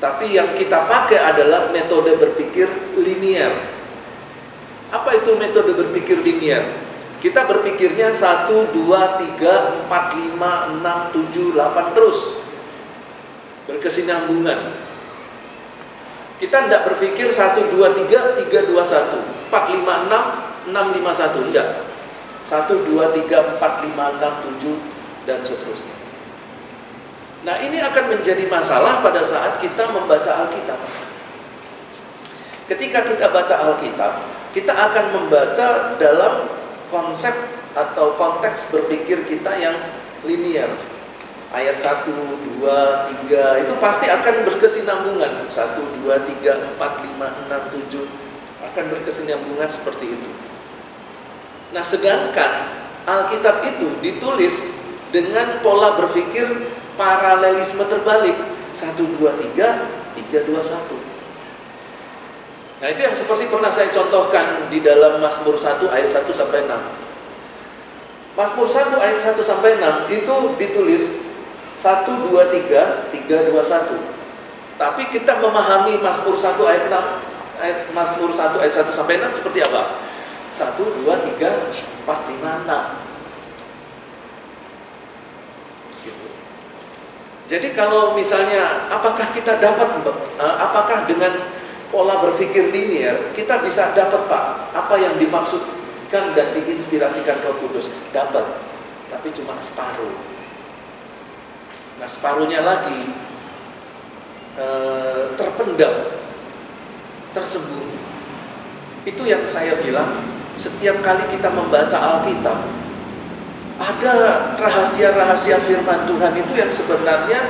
Tapi yang kita pakai adalah metode berpikir linier. Apa itu metode berpikir linier? Kita berpikirnya 1, 2, 3, 4, 5, 6, 7, 8 terus berkesinambungan. Kita tidak berpikir 1, 2, 3, 3, 2, 1 4, 5, 6, 6, 5, 1. Tidak 1, 2, 3, 4, 5, 6, 7 dan seterusnya. Nah, ini akan menjadi masalah pada saat kita membaca Alkitab. Ketika kita baca Alkitab, kita akan membaca dalam konsep atau konteks berpikir kita yang linier. Ayat 1, 2, 3 itu pasti akan berkesinambungan. 1, 2, 3, 4, 5, 6, 7 akan berkesinambungan seperti itu. Nah, sedangkan Alkitab itu ditulis dengan pola berpikir paralelisme terbalik. 1, 2, 3, 3, 2, 1. Nah, itu yang seperti pernah saya contohkan di dalam Mazmur 1 ayat 1 sampai 6. Mazmur 1 ayat 1 sampai 6 itu ditulis 1, 2, 3, 3, 2, 1. Tapi kita memahami Mazmur 1 ayat 6, Mazmur 1 ayat 1 sampai 6 seperti apa? 1, 2, 3, 4, 5, 6. Gitu. Jadi kalau misalnya apakah dengan pola berpikir linier kita bisa dapat, Pak, apa yang dimaksud digerakkan dan diinspirasikan Roh Kudus, dapat, tapi cuma separuh. Nah, separuhnya lagi terpendam, tersembunyi. Itu yang saya bilang, setiap kali kita membaca Alkitab, ada rahasia-rahasia firman Tuhan itu yang sebenarnya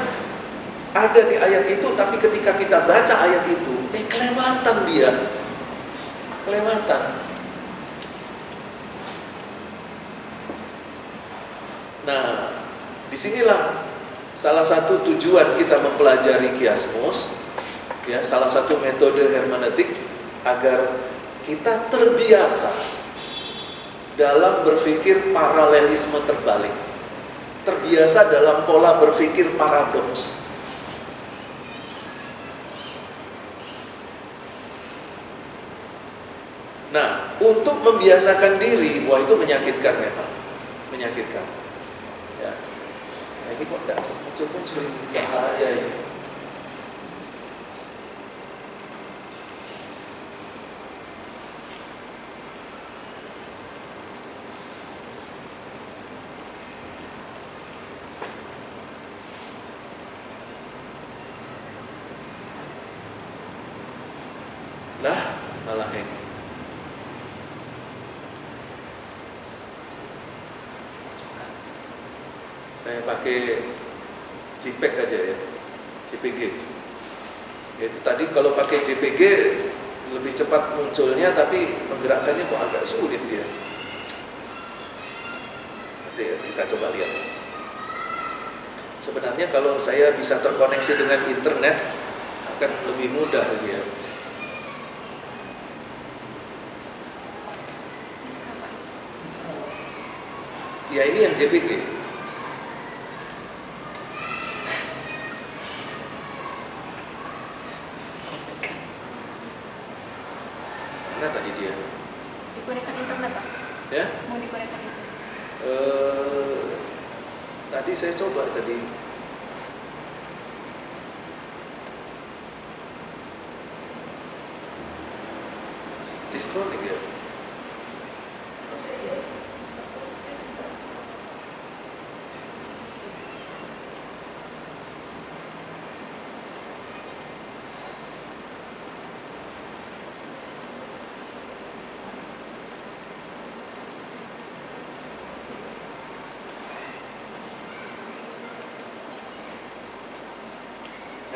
ada di ayat itu, tapi ketika kita baca ayat itu, kelewatan dia. Kelewatan. Nah, disinilah salah satu tujuan kita mempelajari kiasmos, ya, salah satu metode hermeneutik agar kita terbiasa dalam berpikir paralelisme terbalik, terbiasa dalam pola berpikir paradoks. Nah, untuk membiasakan diri, wah itu menyakitkan memang, menyakitkan. Ya. Nah, ini kok tidak muncul-muncul ini, bahaya ini. Lah, malah hang. Saya pakai JPEG aja ya, JPG. Itu tadi kalau pakai JPG lebih cepat munculnya, tapi menggerakkannya kok agak sulit dia. Nanti kita coba lihat. Sebenarnya kalau saya bisa terkoneksi dengan internet akan lebih mudah dia. Bisa, Pak. Ya ini yang JPG. Mana tadi dia? Dikonekan internet, Pak. Ya? Mau dikonekan internet. Tadi saya coba tadi. Disconnect ya.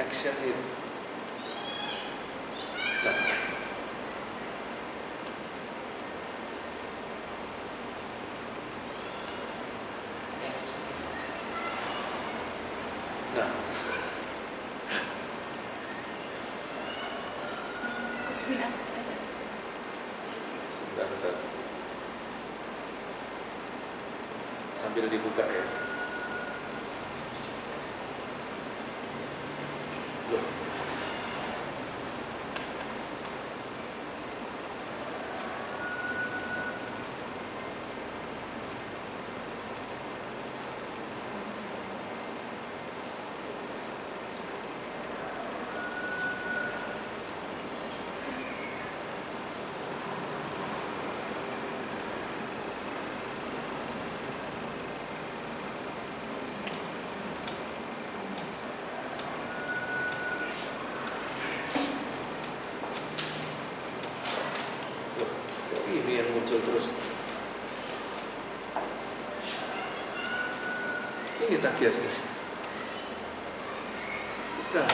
Action it. Nah. Nah. Aku spin up aja. Sebentar. Sambil dibuka ya. Loh. Kok ini yang muncul terus? Ini tak kiasmos. Bukan.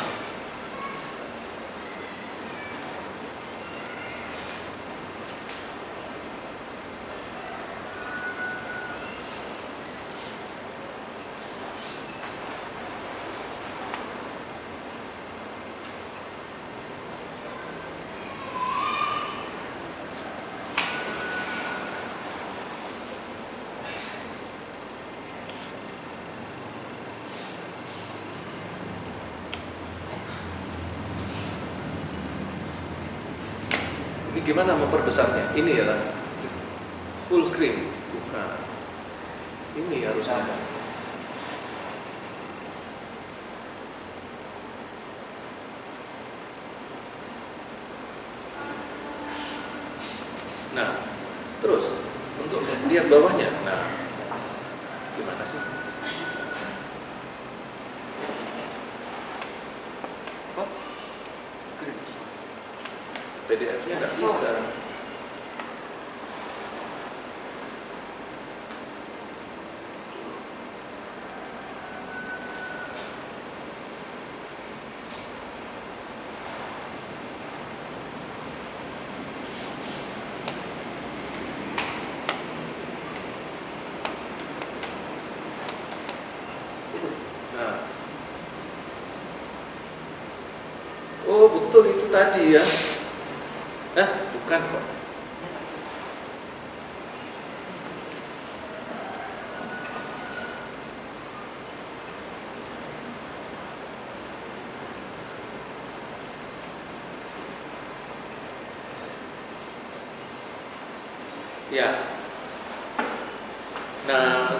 Ini gimana memperbesarnya? Ini ya, full screen. Bukan. Ini harusnya. Nah, terus Nah, gimana sih? PDF-nya nggak bisa. Nah, oh betul itu tadi ya. Bukan kok. Ya. Nah,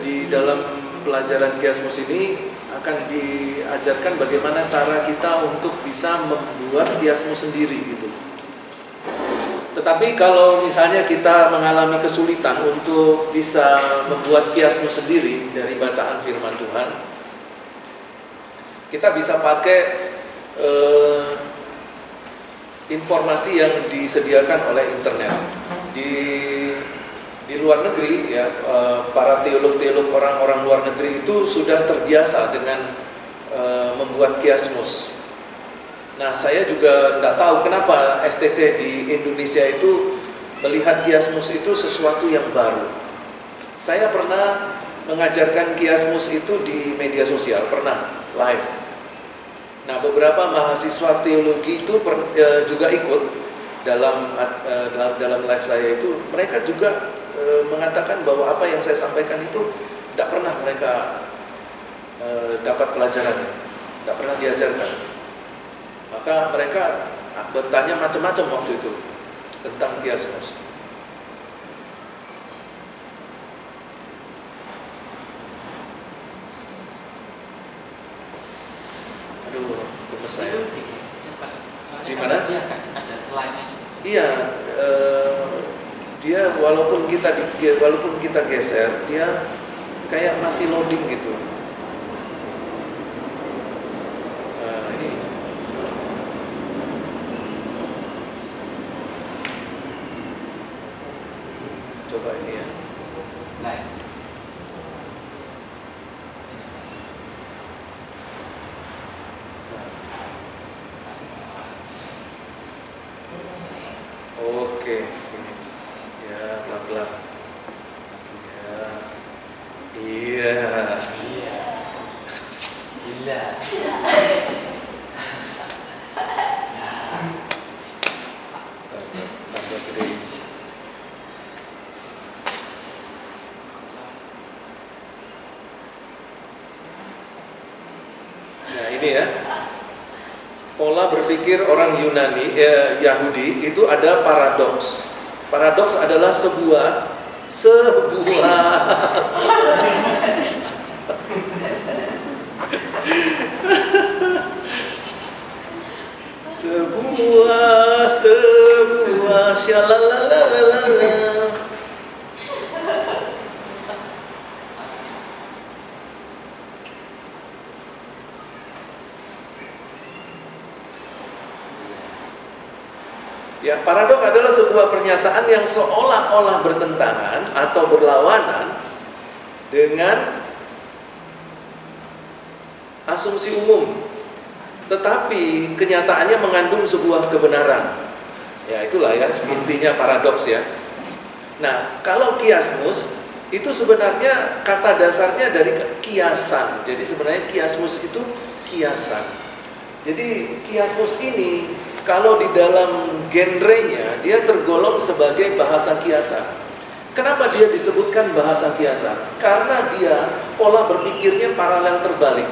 di dalam pelajaran Kiasmus ini akan diajarkan bagaimana cara kita untuk bisa membuat Kiasmus sendiri gitu. Tetapi kalau misalnya kita mengalami kesulitan untuk bisa membuat Kiasmus sendiri dari bacaan firman Tuhan, kita bisa pakai informasi yang disediakan oleh internet. Di luar negeri ya, para teolog-teolog orang-orang luar negeri itu sudah terbiasa dengan membuat Kiasmus. Nah, saya juga tidak tahu kenapa STT di Indonesia itu melihat Kiasmus itu sesuatu yang baru. Saya pernah mengajarkan Kiasmus itu di media sosial, pernah live. Nah, beberapa mahasiswa teologi itu juga ikut dalam live saya itu. Mereka juga mengatakan bahwa apa yang saya sampaikan itu tidak pernah mereka dapat pelajarannya, tidak pernah diajarkan. Maka mereka bertanya macam-macam waktu itu tentang Kiasmus. Aduh, gemes saya. Di mana? Ada slide-nya. Iya, dia walaupun kita geser, dia kayak masih loading gitu. Coba ini ya. Nah, Oke, ini ya pelan-pelan. Ya, iya. iya. Gila. Tambah gede. Nah ini ya, pola berpikir orang Yahudi itu ada paradoks. Paradoks adalah sebuah syalalalala. Ya, paradok adalah sebuah pernyataan yang seolah-olah bertentangan atau berlawanan dengan asumsi umum, tetapi kenyataannya mengandung sebuah kebenaran. Ya, itulah ya intinya paradoks ya. Nah, kalau kiasmus itu sebenarnya kata dasarnya dari kiasan. Jadi sebenarnya kiasmus itu kiasan. Jadi kiasmus ini kalau di dalam genrenya dia tergolong sebagai bahasa kiasan. Kenapa dia disebutkan bahasa kiasan? Karena dia pola berpikirnya paralel terbalik.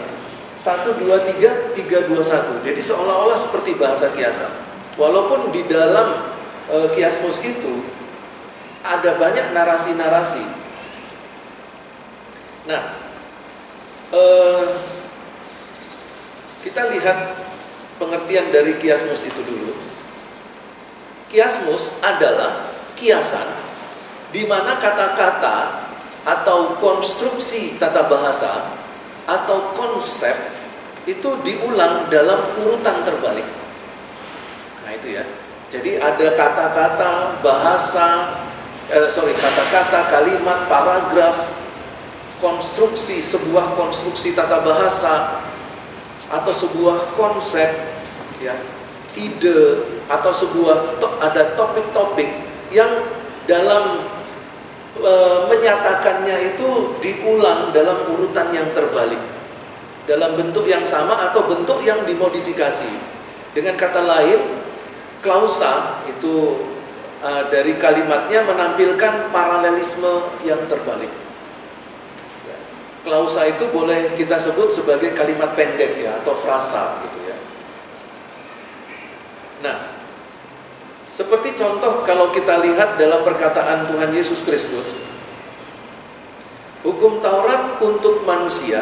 1, 2, 3, 3, 2, 1. Jadi seolah-olah seperti bahasa kiasan. Walaupun di dalam kiasmus itu ada banyak narasi-narasi. Nah, kita lihat pengertian dari kiasmus itu dulu. Kiasmus adalah kiasan di mana kata-kata konstruksi tata bahasa atau konsep itu diulang dalam urutan terbalik. Nah itu ya. Jadi ada kata-kata, bahasa, kata-kata, kalimat, paragraf, konstruksi, sebuah konstruksi tata bahasa atau sebuah konsep, ya, ide atau ada topik-topik yang dalam menyatakannya itu diulang dalam urutan yang terbalik, dalam bentuk yang sama atau bentuk yang dimodifikasi. Dengan kata lain, klausa itu dari kalimatnya menampilkan paralelisme yang terbalik. Klausa itu boleh kita sebut sebagai kalimat pendek ya, atau frasa gitu ya. Nah, seperti contoh kalau kita lihat dalam perkataan Tuhan Yesus Kristus, hukum Taurat untuk manusia,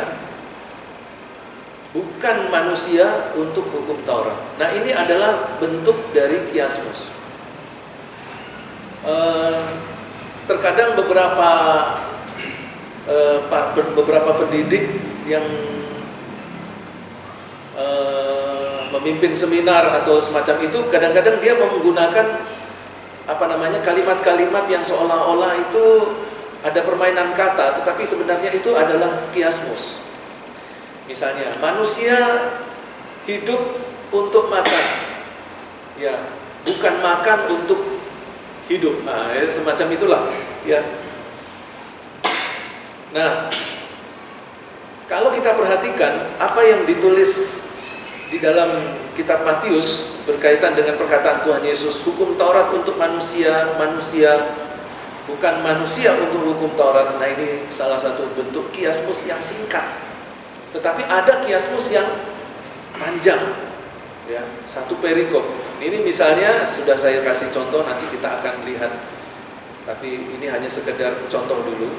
bukan manusia untuk hukum Taurat. Nah, ini adalah bentuk dari kiasmus. Terkadang beberapa pendidik yang memimpin seminar atau semacam itu, kadang-kadang dia menggunakan kalimat-kalimat yang seolah-olah itu ada permainan kata, tetapi sebenarnya itu adalah kiasmus. Misalnya, manusia hidup untuk makan, ya, bukan makan untuk hidup. Nah, ya, semacam itulah, ya. Nah, kalau kita perhatikan apa yang ditulis di dalam kitab Matius berkaitan dengan perkataan Tuhan Yesus, hukum Taurat untuk manusia, manusia bukan manusia untuk hukum Taurat. Nah, ini salah satu bentuk kiasmus yang singkat. Tetapi ada kiasmus yang panjang, ya, satu perikop. Ini misalnya sudah saya kasih contoh, nanti kita akan lihat. Tapi ini hanya sekedar contoh dulu,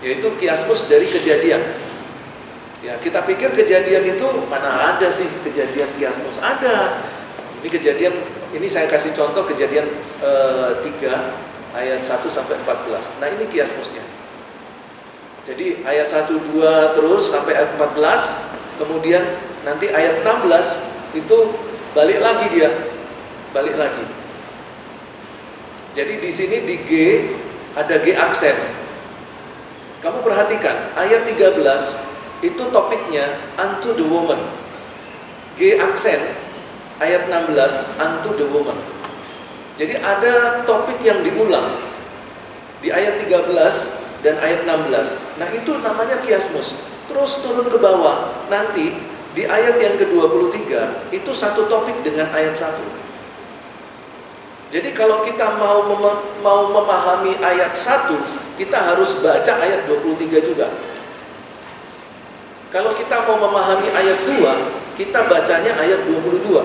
yaitu kiasmus dari Kejadian. Ya, kita pikir Kejadian itu mana ada sih Kejadian kiasmus? Ada. Ini Kejadian, ini saya kasih contoh Kejadian 3 ayat 1 sampai 14. Nah, ini kiasmusnya. Jadi ayat 1, 2 terus sampai ayat 14, kemudian nanti ayat 16 itu balik lagi dia, balik lagi. Jadi di sini di G ada G aksen. Kamu perhatikan ayat 13 itu topiknya unto the woman. G aksen ayat 16 unto the woman. Jadi ada topik yang diulang di ayat 13 dan ayat 16. Nah, itu namanya kiasmus. Terus turun ke bawah. Nanti di ayat yang ke-23 itu satu topik dengan ayat 1. Jadi kalau kita mau memahami ayat 1, kita harus baca ayat 23 juga. Kalau kita mau memahami ayat 2, kita bacanya ayat 22.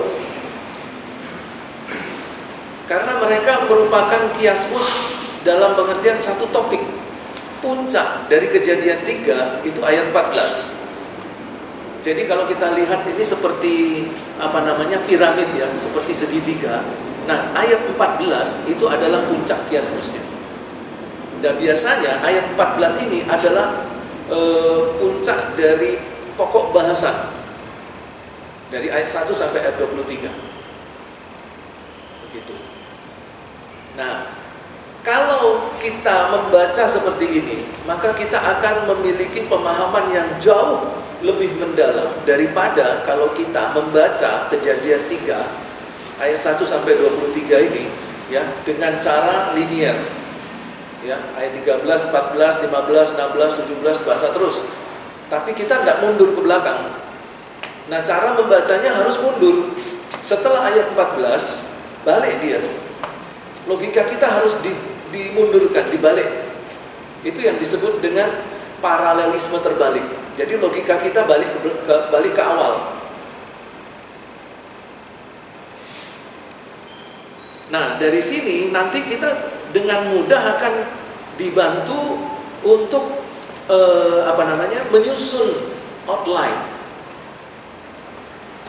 Karena mereka merupakan kiasmus dalam pengertian satu topik. Puncak dari Kejadian 3 itu ayat 14. Jadi kalau kita lihat ini seperti piramid ya, seperti segitiga. Nah, ayat 14 itu adalah puncak kiasmusnya. Dan biasanya ayat 14 ini adalah puncak dari pokok bahasan. Dari ayat 1 sampai ayat 23. Begitu. Nah, kalau kita membaca seperti ini, maka kita akan memiliki pemahaman yang jauh lebih mendalam daripada kalau kita membaca Kejadian 3 ayat 1 sampai 23 ini ya dengan cara linier. Ya, ayat 13, 14, 15, 16, 17 bahasa terus. Tapi kita tidak mundur ke belakang. Nah, cara membacanya harus mundur. Setelah ayat 14 balik dia. Logika kita harus dimundurkan, dibalik. Itu yang disebut dengan paralelisme terbalik. Jadi logika kita balik ke awal. Nah, dari sini nanti kita dengan mudah akan dibantu untuk menyusun outline.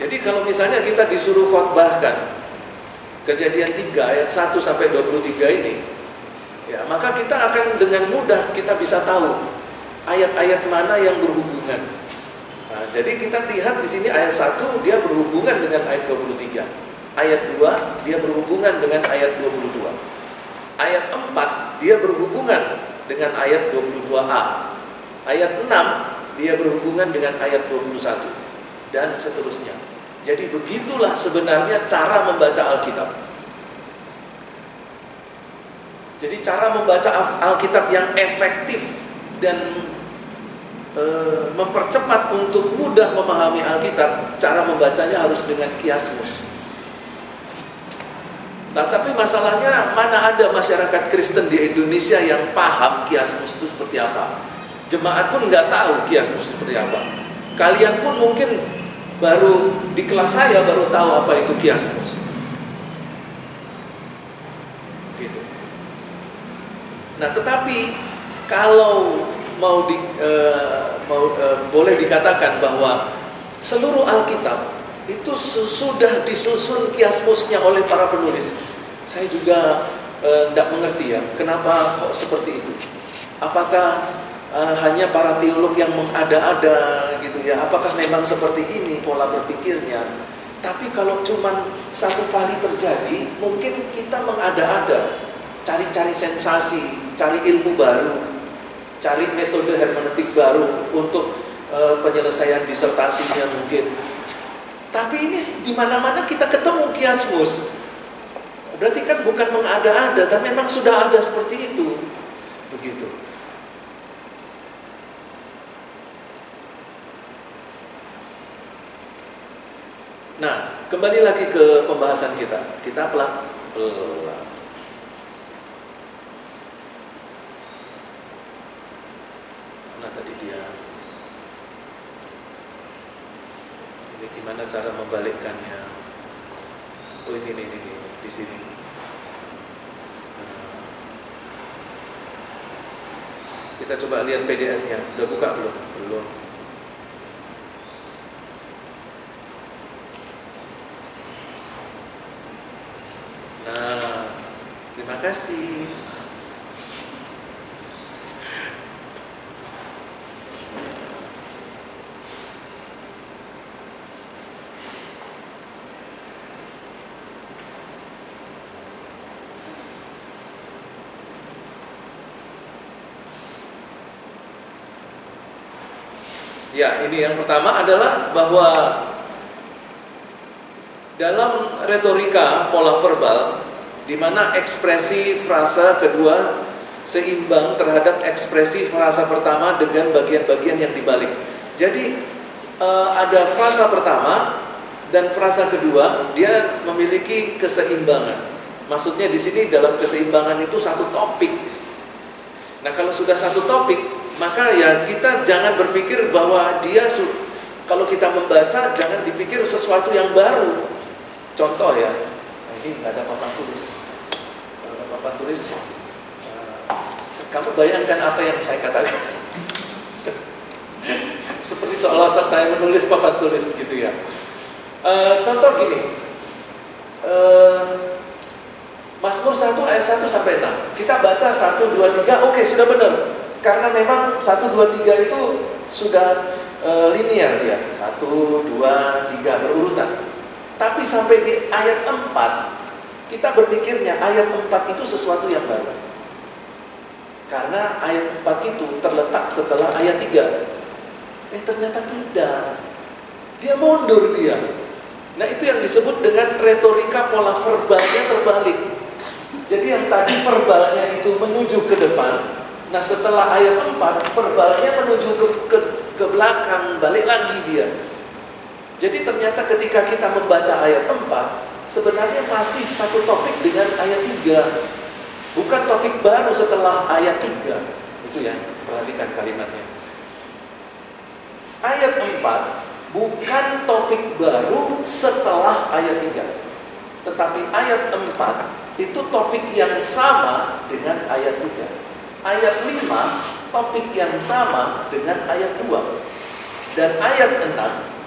Jadi kalau misalnya kita disuruh khotbahkan Kejadian 3 ayat 1 sampai 23 ini, ya, maka kita akan dengan mudah kita bisa tahu ayat-ayat mana yang berhubungan. Nah, jadi kita lihat di sini ayat 1 dia berhubungan dengan ayat 23. Ayat 2 dia berhubungan dengan ayat 22. Ayat 4 dia berhubungan dengan ayat 22a. Ayat 6 dia berhubungan dengan ayat 21 dan seterusnya. Jadi begitulah sebenarnya cara membaca Alkitab. Jadi cara membaca Alkitab yang efektif dan mempercepat untuk mudah memahami Alkitab, cara membacanya harus dengan kiasmus. Nah, tapi masalahnya mana ada masyarakat Kristen di Indonesia yang paham kiasmus itu seperti apa? Jemaat pun nggak tahu kiasmus seperti apa. Kalian pun mungkin baru di kelas saya baru tahu apa itu kiasmus. Gitu. Nah, tetapi kalau boleh dikatakan bahwa seluruh Alkitab itu sudah disusun kiasmusnya oleh para penulis. Saya juga tidak mengerti ya, kenapa kok seperti itu. Apakah hanya para teolog yang mengada-ada gitu ya? Apakah memang seperti ini pola berpikirnya? Tapi kalau cuma satu kali terjadi, mungkin kita mengada-ada, cari-cari sensasi, cari ilmu baru, cari metode hermeneutik baru untuk penyelesaian disertasinya mungkin. Tapi ini di mana-mana kita ketemu kiasmus. Berarti kan bukan mengada-ada, tapi memang sudah ada seperti itu. Begitu. Nah, kembali lagi ke pembahasan kita. Kita pelan-pelan. Nah, tadi dia. Ini gimana cara membalikkannya? Oh, ini di sini. Kita coba lihat PDF-nya. Udah buka belum? Belum. Nah, terima kasih. Ya, ini yang pertama adalah bahwa dalam retorika pola verbal, di mana ekspresi frasa kedua seimbang terhadap ekspresi frasa pertama dengan bagian-bagian yang dibalik. Jadi ada frasa pertama dan frasa kedua, dia memiliki keseimbangan. Maksudnya di sini dalam keseimbangan itu satu topik. Nah, kalau sudah satu topik, maka ya kita jangan berpikir bahwa kalau kita membaca jangan dipikir sesuatu yang baru. Contoh ya, ini nggak ada papan tulis. Kalau ada papan tulis, kamu bayangkan apa yang saya katakan. Seperti seolah-olah saya menulis papan tulis gitu ya. Contoh gini, Mazmur 1 ayat 1 sampai 6. Kita baca 1, 2, 3, oke sudah benar. Karena memang 1, 2, 3 itu sudah linear ya. 1, 2, 3 berurutan. Tapi sampai di ayat 4, kita berpikirnya ayat 4 itu sesuatu yang baru. Karena ayat 4 itu terletak setelah ayat 3. Ternyata tidak. Dia mundur dia. Nah, itu yang disebut dengan retorika pola verbalnya terbalik. Jadi yang tadi verbalnya itu menuju ke depan. Nah, setelah ayat 4, verbalnya menuju ke belakang, balik lagi dia. Jadi ternyata ketika kita membaca ayat 4, sebenarnya masih satu topik dengan ayat 3. Bukan topik baru setelah ayat 3. Itu ya, perhatikan kalimatnya. Ayat 4 bukan topik baru setelah ayat 3. Tetapi ayat 4 itu topik yang sama dengan ayat 3. Ayat 5 topik yang sama dengan ayat 2. Dan ayat 6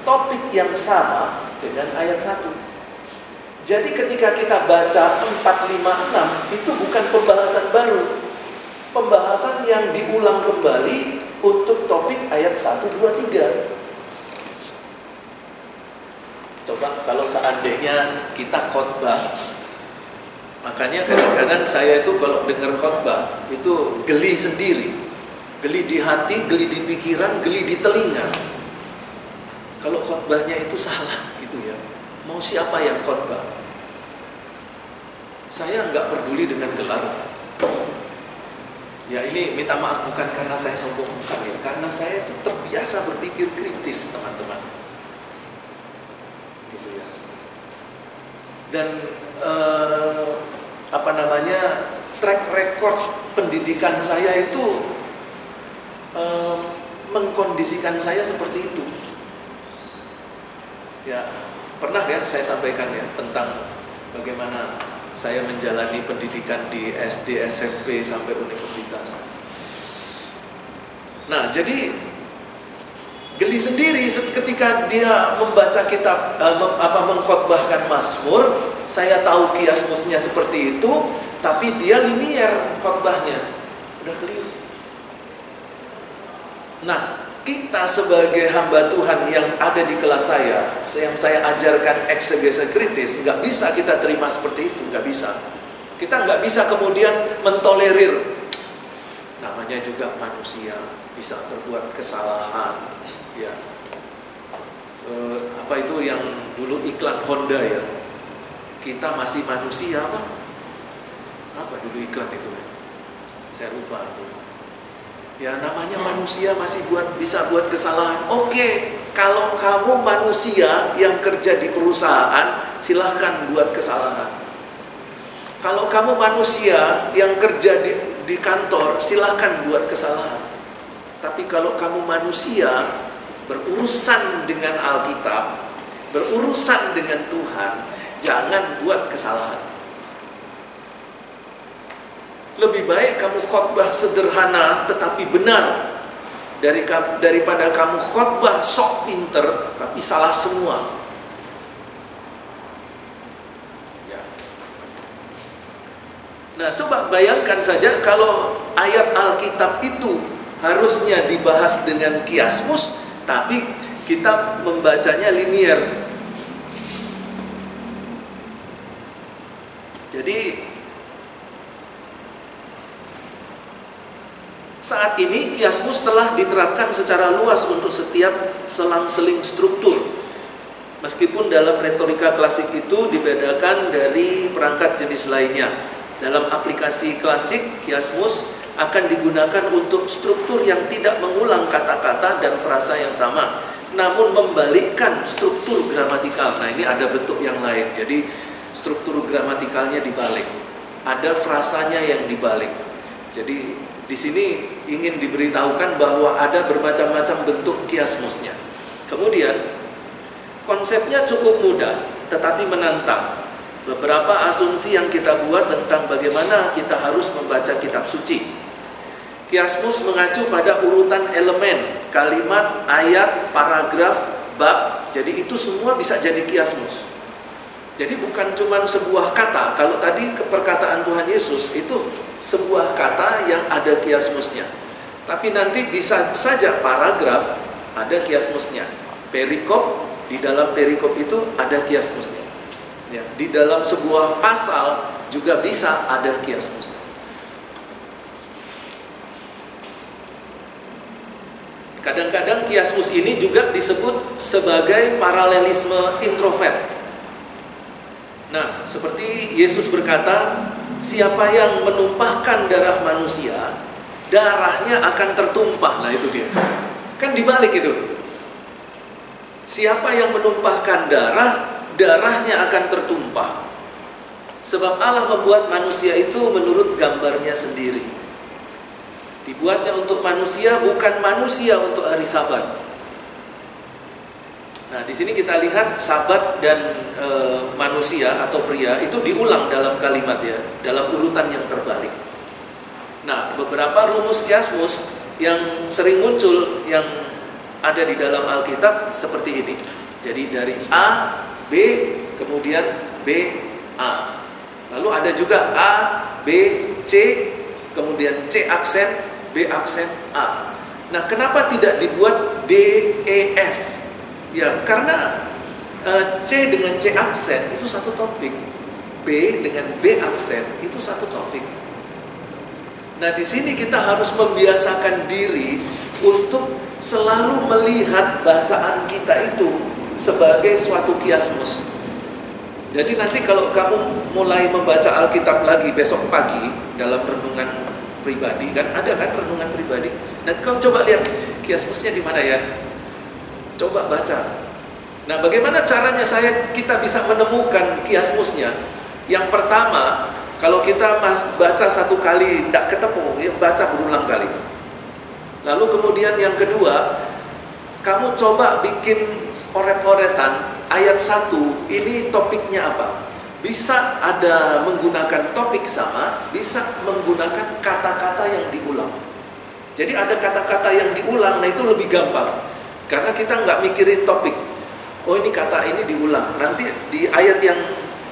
topik yang sama dengan ayat 1. Jadi ketika kita baca 4, 5, 6 itu bukan pembahasan baru. Pembahasan yang diulang kembali untuk ayat 1, 2, 3. Coba kalau seandainya kita khotbah, makanya kadang-kadang saya itu kalau dengar khotbah itu geli sendiri, geli di hati, geli di pikiran, geli di telinga. Kalau khotbahnya itu salah gitu ya, mau siapa yang khotbah? Saya nggak peduli dengan gelar. Ya ini minta maaf bukan karena saya sombong, bukan ya, karena saya itu terbiasa berpikir kritis, teman-teman. Gitu ya. Dan track record pendidikan saya itu mengkondisikan saya seperti itu. Ya, pernah ya saya sampaikan ya tentang bagaimana saya menjalani pendidikan di SD, SMP sampai universitas. Nah, jadi geli sendiri ketika dia membaca kitab mengkhotbahkan Mazmur. Saya tahu kiasmusnya seperti itu, tapi dia linier khotbahnya, udah keliru. Nah, kita sebagai hamba Tuhan yang ada di kelas saya, yang saya ajarkan eksegese kritis, nggak bisa kita terima seperti itu, nggak bisa. Kita nggak bisa kemudian mentolerir. Namanya juga manusia, bisa berbuat kesalahan. Ya, apa itu yang dulu iklan Honda ya? Kita masih manusia apa? Apa dulu iklan itu? Saya lupa. Ya namanya manusia masih bisa buat kesalahan. Oke, kalau kamu manusia yang kerja di perusahaan, silahkan buat kesalahan. Kalau kamu manusia yang kerja di kantor, silahkan buat kesalahan. Tapi kalau kamu manusia berurusan dengan Alkitab, berurusan dengan Tuhan, jangan buat kesalahan. Lebih baik kamu khotbah sederhana tetapi benar daripada kamu khotbah sok pinter tapi salah semua. Ya. Nah, coba bayangkan saja kalau ayat Alkitab itu harusnya dibahas dengan kiasmus, tapi kita membacanya linier. Jadi saat ini kiasmus telah diterapkan secara luas untuk setiap selang-seling struktur. Meskipun dalam retorika klasik itu dibedakan dari perangkat jenis lainnya. Dalam aplikasi klasik, kiasmus akan digunakan untuk struktur yang tidak mengulang kata-kata dan frasa yang sama, namun membalikkan struktur gramatikal. Nah, ini ada bentuk yang lain. Jadi struktur gramatikalnya dibalik, ada frasanya yang dibalik. Jadi di sini ingin diberitahukan bahwa ada bermacam-macam bentuk kiasmusnya. Kemudian konsepnya cukup mudah tetapi menantang. Beberapa asumsi yang kita buat tentang bagaimana kita harus membaca kitab suci. Kiasmus mengacu pada urutan elemen, kalimat, ayat, paragraf, bab. Jadi itu semua bisa jadi kiasmus. Jadi bukan cuma sebuah kata. Kalau tadi perkataan Tuhan Yesus itu sebuah kata yang ada kiasmusnya. Tapi nanti bisa saja paragraf ada kiasmusnya. Perikop, di dalam perikop itu ada kiasmusnya. Ya, di dalam sebuah pasal juga bisa ada kiasmusnya. Kadang-kadang kiasmus ini juga disebut sebagai paralelisme introvert. Nah, seperti Yesus berkata, siapa yang menumpahkan darah manusia, darahnya akan tertumpah. Nah, itu dia. Kan dibalik itu. Siapa yang menumpahkan darah, darahnya akan tertumpah. Sebab Allah membuat manusia itu menurut gambarnya sendiri. Dibuatnya untuk manusia, bukan manusia untuk hari Sabat. Nah, di sini kita lihat Sabat dan manusia atau pria itu diulang dalam kalimat ya, dalam urutan yang terbalik. Nah, beberapa rumus kiasmus yang sering muncul yang ada di dalam Alkitab seperti ini. Jadi dari A, B, kemudian B, A. Lalu ada juga A, B, C, kemudian C aksen, B aksen, A. Nah, kenapa tidak dibuat D, E, F? Ya, karena C dengan C aksen itu satu topik, B dengan B aksen itu satu topik. Nah, di sini kita harus membiasakan diri untuk selalu melihat bacaan kita itu sebagai suatu kiasmus. Jadi nanti kalau kamu mulai membaca Alkitab lagi besok pagi dalam renungan pribadi, kan ada kan renungan pribadi. Nanti kamu coba lihat kiasmusnya di mana ya. Coba baca. Nah, bagaimana caranya kita bisa menemukan kiasmusnya? Yang pertama, kalau kita baca satu kali tidak ketemu, ya baca berulang kali. Lalu kemudian yang kedua, kamu coba bikin oret-oretan ayat 1, ini topiknya apa? Bisa ada menggunakan topik sama, bisa menggunakan kata-kata yang diulang. Jadi ada kata-kata yang diulang, nah itu lebih gampang. Karena kita nggak mikirin topik. Oh, ini kata ini diulang. Nanti di ayat yang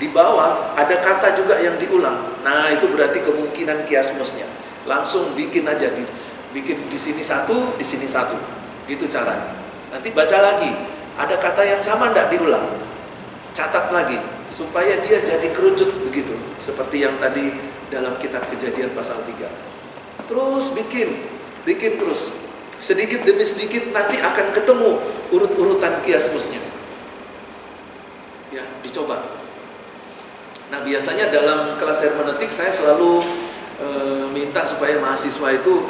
di bawah ada kata juga yang diulang. Nah, itu berarti kemungkinan kiasmusnya. Langsung bikin aja, bikin di sini satu, di sini satu. Gitu caranya. Nanti baca lagi, ada kata yang sama enggak diulang. Catat lagi supaya dia jadi kerucut begitu. Seperti yang tadi dalam kitab Kejadian pasal 3. Terus bikin terus. Sedikit demi sedikit nanti akan ketemu urut-urutan kiasmusnya. Ya, dicoba. Nah, biasanya dalam kelas hermeneutik saya selalu minta supaya mahasiswa itu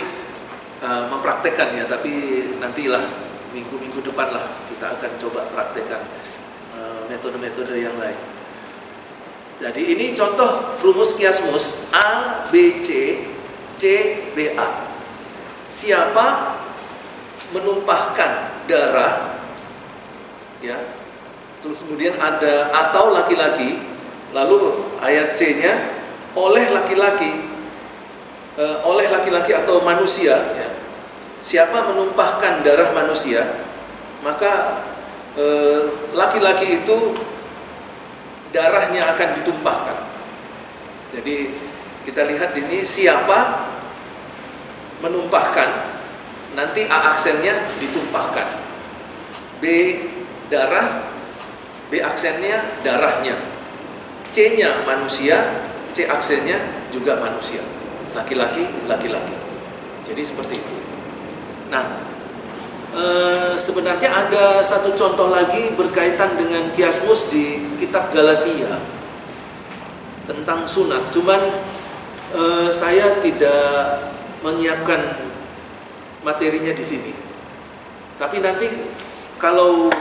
mempraktekkan ya, tapi nantilah minggu-minggu depan lah kita akan coba praktekkan metode-metode yang lain. Jadi ini contoh rumus kiasmus A, B, C, C, B, A. Siapa menumpahkan darah, ya, terus kemudian ada atau laki-laki, lalu ayat C-nya oleh laki-laki atau manusia, ya. Siapa menumpahkan darah manusia, maka laki-laki itu darahnya akan ditumpahkan. Jadi kita lihat ini siapa menumpahkan, nanti A aksennya ditumpahkan, B darah, B aksennya darahnya, C-nya manusia, C aksennya juga manusia, laki-laki, laki-laki. Jadi seperti itu. Nah, sebenarnya ada satu contoh lagi berkaitan dengan kiasmus di kitab Galatia tentang sunat. Cuman saya tidak menyiapkan materinya di sini. Tapi nanti kalau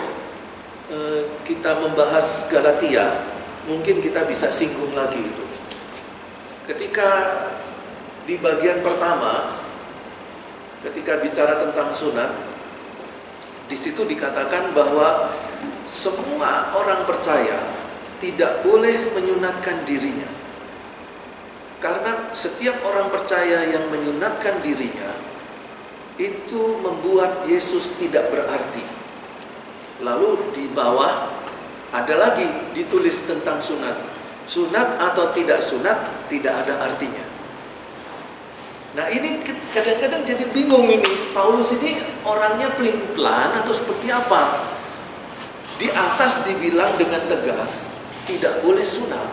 kita membahas Galatia, mungkin kita bisa singgung lagi itu. Ketika di bagian pertama, ketika bicara tentang sunat, di situ dikatakan bahwa semua orang percaya tidak boleh menyunatkan dirinya. Karena setiap orang percaya yang menyunatkan dirinya itu membuat Yesus tidak berarti. Lalu di bawah ada lagi ditulis tentang sunat. Sunat atau tidak sunat tidak ada artinya. Nah, ini kadang-kadang jadi bingung ini. Paulus ini orangnya pelin-pelan atau seperti apa? Di atas dibilang dengan tegas tidak boleh sunat.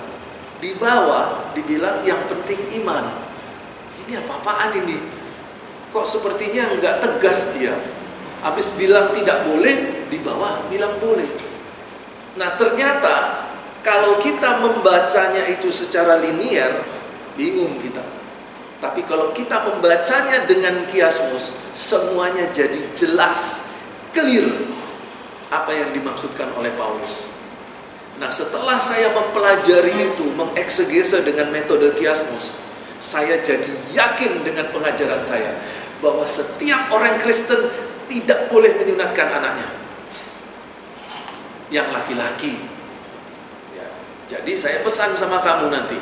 Di bawah dibilang yang penting iman. Ini apa-apaan ini? Kok sepertinya enggak tegas dia. Habis bilang tidak boleh, di bawah bilang boleh. Nah, ternyata kalau kita membacanya itu secara linier, bingung kita. Tapi kalau kita membacanya dengan kiasmus, semuanya jadi jelas, clear apa yang dimaksudkan oleh Paulus. Nah, setelah saya mempelajari itu, mengeksegese dengan metode kiasmus, saya jadi yakin dengan pengajaran saya bahwa setiap orang Kristen tidak boleh menyunatkan anaknya yang laki-laki. Ya, jadi saya pesan sama kamu nanti,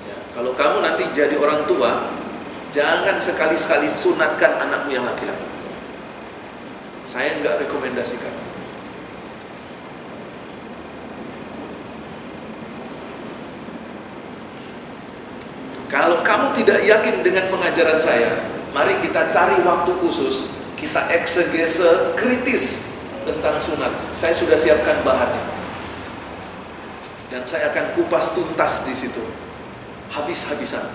ya, kalau kamu nanti jadi orang tua, jangan sekali-sekali sunatkan anakmu yang laki-laki. Saya nggak rekomendasikan. Kalau kamu tidak yakin dengan pengajaran saya, Mari kita cari waktu khusus, kita eksegese kritis tentang sunat. Saya sudah siapkan bahannya, dan saya akan kupas tuntas di situ, habis-habisan.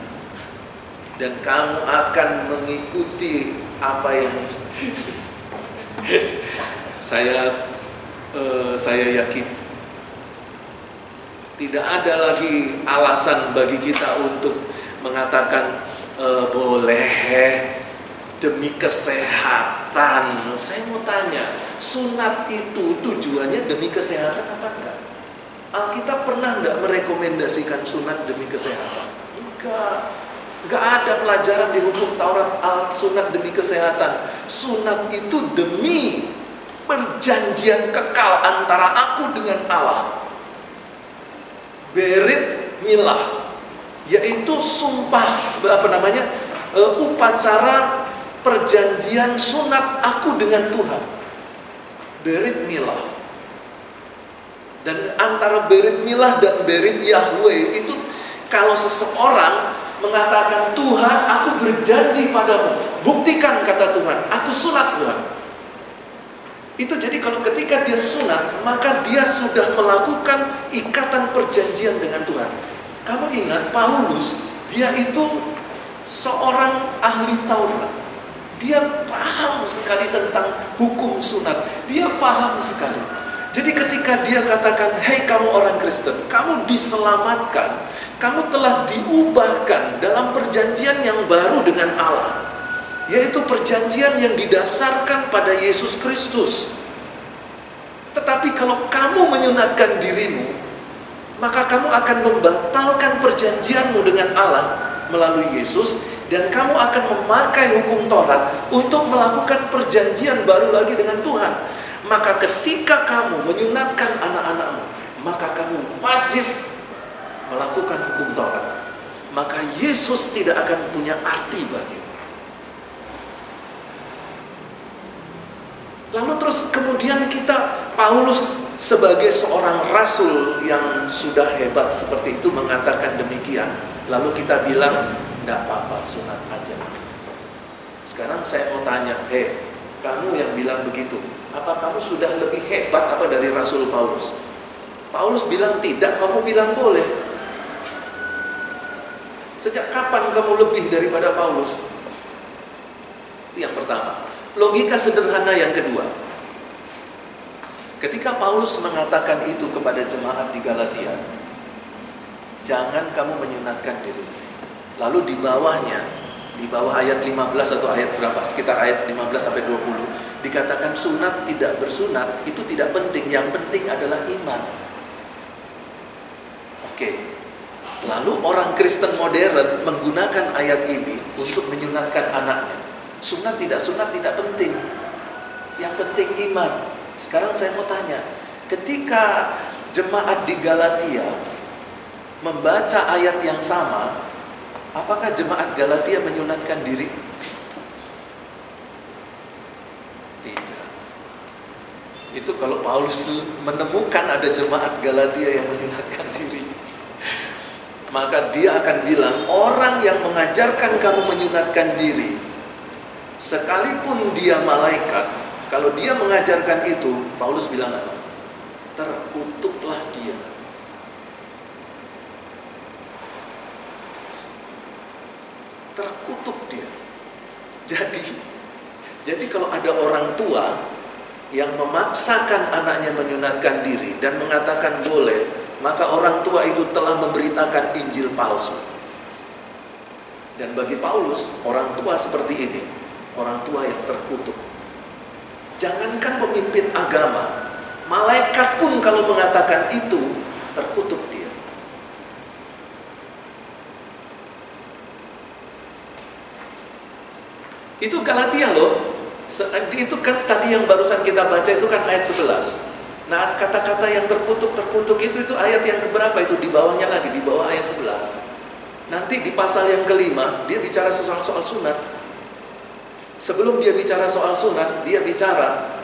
Dan kamu akan mengikuti apa yang saya yakin. Tidak ada lagi alasan bagi kita untuk mengatakan boleh demi kesehatan. Saya mau tanya, sunat itu tujuannya demi kesehatan apa enggak? Alkitab pernah enggak merekomendasikan sunat demi kesehatan? Enggak ada pelajaran di hukum Taurat sunat demi kesehatan. Sunat itu demi perjanjian kekal antara aku dengan Allah. Berit milah, yaitu sumpah upacara perjanjian sunat aku dengan Tuhan. Berit milah. Dan antara berit milah dan berit Yahweh itu, kalau seseorang mengatakan, Tuhan, aku berjanji padamu, buktikan, kata Tuhan, aku sunat Tuhan. Itu jadi kalau ketika dia sunat, maka dia sudah melakukan ikatan perjanjian dengan Tuhan. Kamu ingat Paulus, dia itu seorang ahli Taurat. Dia paham sekali tentang hukum sunat. Dia paham sekali. Jadi ketika dia katakan, hei kamu orang Kristen, kamu diselamatkan, kamu telah diubahkan dalam perjanjian yang baru dengan Allah, yaitu perjanjian yang didasarkan pada Yesus Kristus. Tetapi kalau kamu menyunatkan dirimu, maka kamu akan membatalkan perjanjianmu dengan Allah melalui Yesus, dan kamu akan memakai hukum Taurat untuk melakukan perjanjian baru lagi dengan Tuhan. Maka ketika kamu menyunatkan anak-anakmu, maka kamu wajib melakukan hukum Taurat. Maka Yesus tidak akan punya arti bagimu. Lalu terus kemudian Paulus sebagai seorang rasul yang sudah hebat seperti itu mengatakan demikian. Lalu kita bilang, enggak apa-apa, sunat aja. Sekarang saya mau tanya, kamu yang bilang begitu, apa kamu sudah lebih hebat apa dari Rasul Paulus? Paulus bilang tidak, kamu bilang boleh. Sejak kapan kamu lebih daripada Paulus? Yang pertama. Logika sederhana yang kedua. Ketika Paulus mengatakan itu kepada jemaat di Galatia, jangan kamu menyunatkan diri. Lalu di bawahnya, di bawah ayat 15 atau ayat berapa, sekitar ayat 15 sampai 20, dikatakan sunat tidak bersunat itu tidak penting, yang penting adalah iman. Oke. Lalu orang Kristen modern menggunakan ayat ini untuk menyunatkan anaknya. Sunat tidak penting, yang penting iman. Sekarang saya mau tanya, ketika jemaat di Galatia membaca ayat yang sama, apakah jemaat Galatia menyunatkan diri? Tidak. Itu kalau Paulus menemukan ada jemaat Galatia yang menyunatkan diri, maka dia akan bilang, orang yang mengajarkan kamu menyunatkan diri, sekalipun dia malaikat, kalau dia mengajarkan itu, Paulus bilang apa? Terkutuklah dia. Terkutuk dia. Jadi kalau ada orang tua yang memaksakan anaknya menyunatkan diri dan mengatakan boleh, maka orang tua itu telah memberitakan Injil palsu. Dan bagi Paulus, orang tua seperti ini, orang tua yang terkutuk. Jangankan pemimpin agama, malaikat pun kalau mengatakan itu, terkutuk dia. Itu Galatia loh. Itu kan tadi yang barusan kita baca itu kan ayat 11. Nah, kata-kata yang terkutuk itu ayat yang keberapa itu? Di bawahnya lagi, di bawah ayat 11. Nanti di pasal yang kelima, dia bicara soal sunat. Sebelum dia bicara soal sunat, dia bicara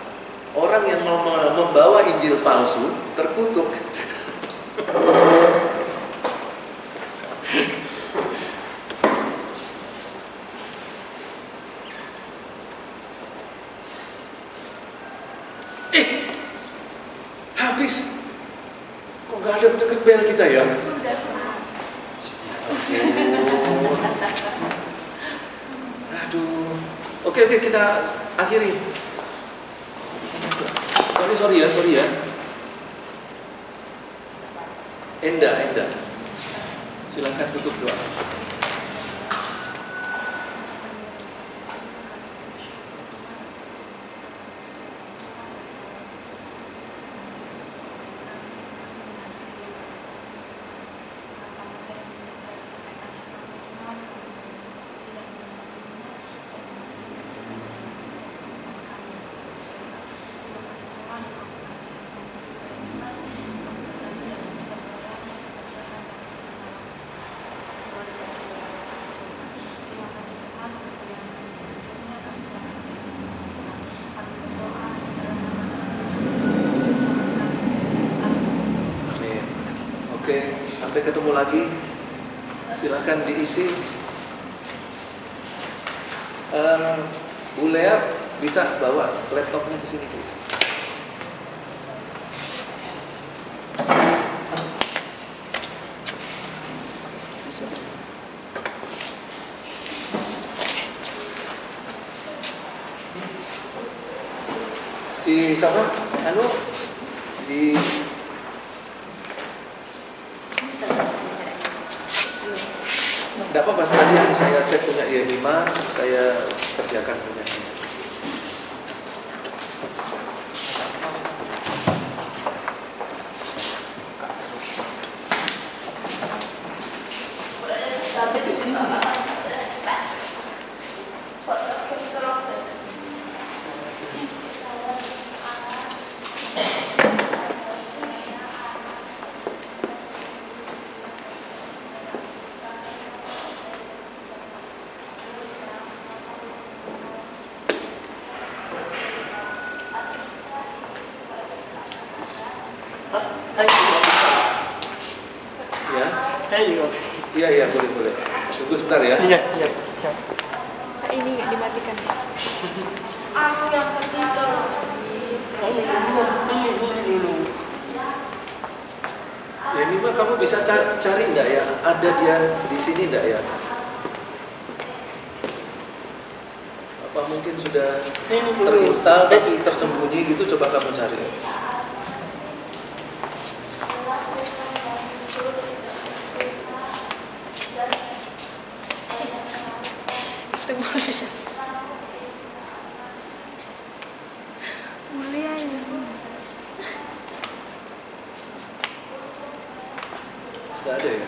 orang yang membawa Injil palsu terkutuk. Habis. Kok nggak ada deket bel kita ya? Sudah, Pak. Aduh. Oke, kita akhiri. Sorry ya. Enda. Silakan tutup doa. Oke, sampai ketemu lagi. Silahkan diisi. Bu Lea bisa bawa laptopnya ke sini. Bisa. Si siapa? Di tidak apa-apa, saya cek punya Y5, saya kerjakan punya. Sampai di sini. Ya? Saya juga. Iya, boleh. Tunggu sebentar ya. Iya. Pak, ini nggak dimatikan. Aku yang ketiga, Rofi. Ini dulu. Y5 kamu bisa cari enggak ya? Ada dia di sini enggak ya? Apa mungkin sudah terinstall tapi tersembunyi gitu, coba kamu cari. Itu boleh. Boleh aja. Enggak ada ya?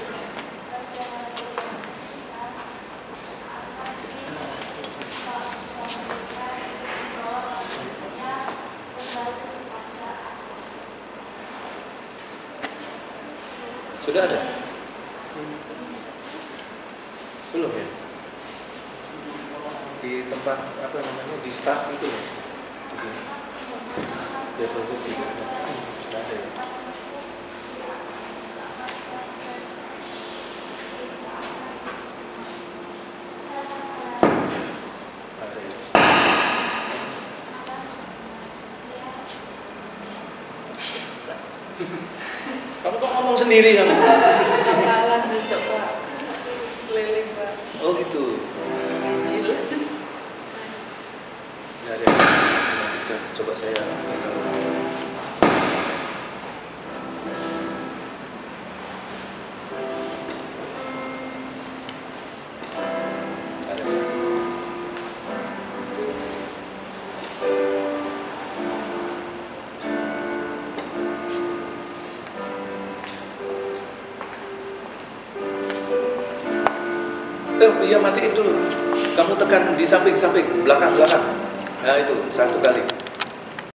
Sudah ada? Belum ya? Di tempat apa namanya, di start itu loh, di sini. Dia perlu tidak ada ya? Ada ya? Kamu kok ngomong sendiri kamu? Kenalan besok Pak. Keliling Pak. Oh gitu. Kecil. Nggak ada. Nanti coba saya install. Ada ya? Iya, matiin dulu. Kamu tekan di samping-samping, belakang-belakang. Nah itu, satu kali.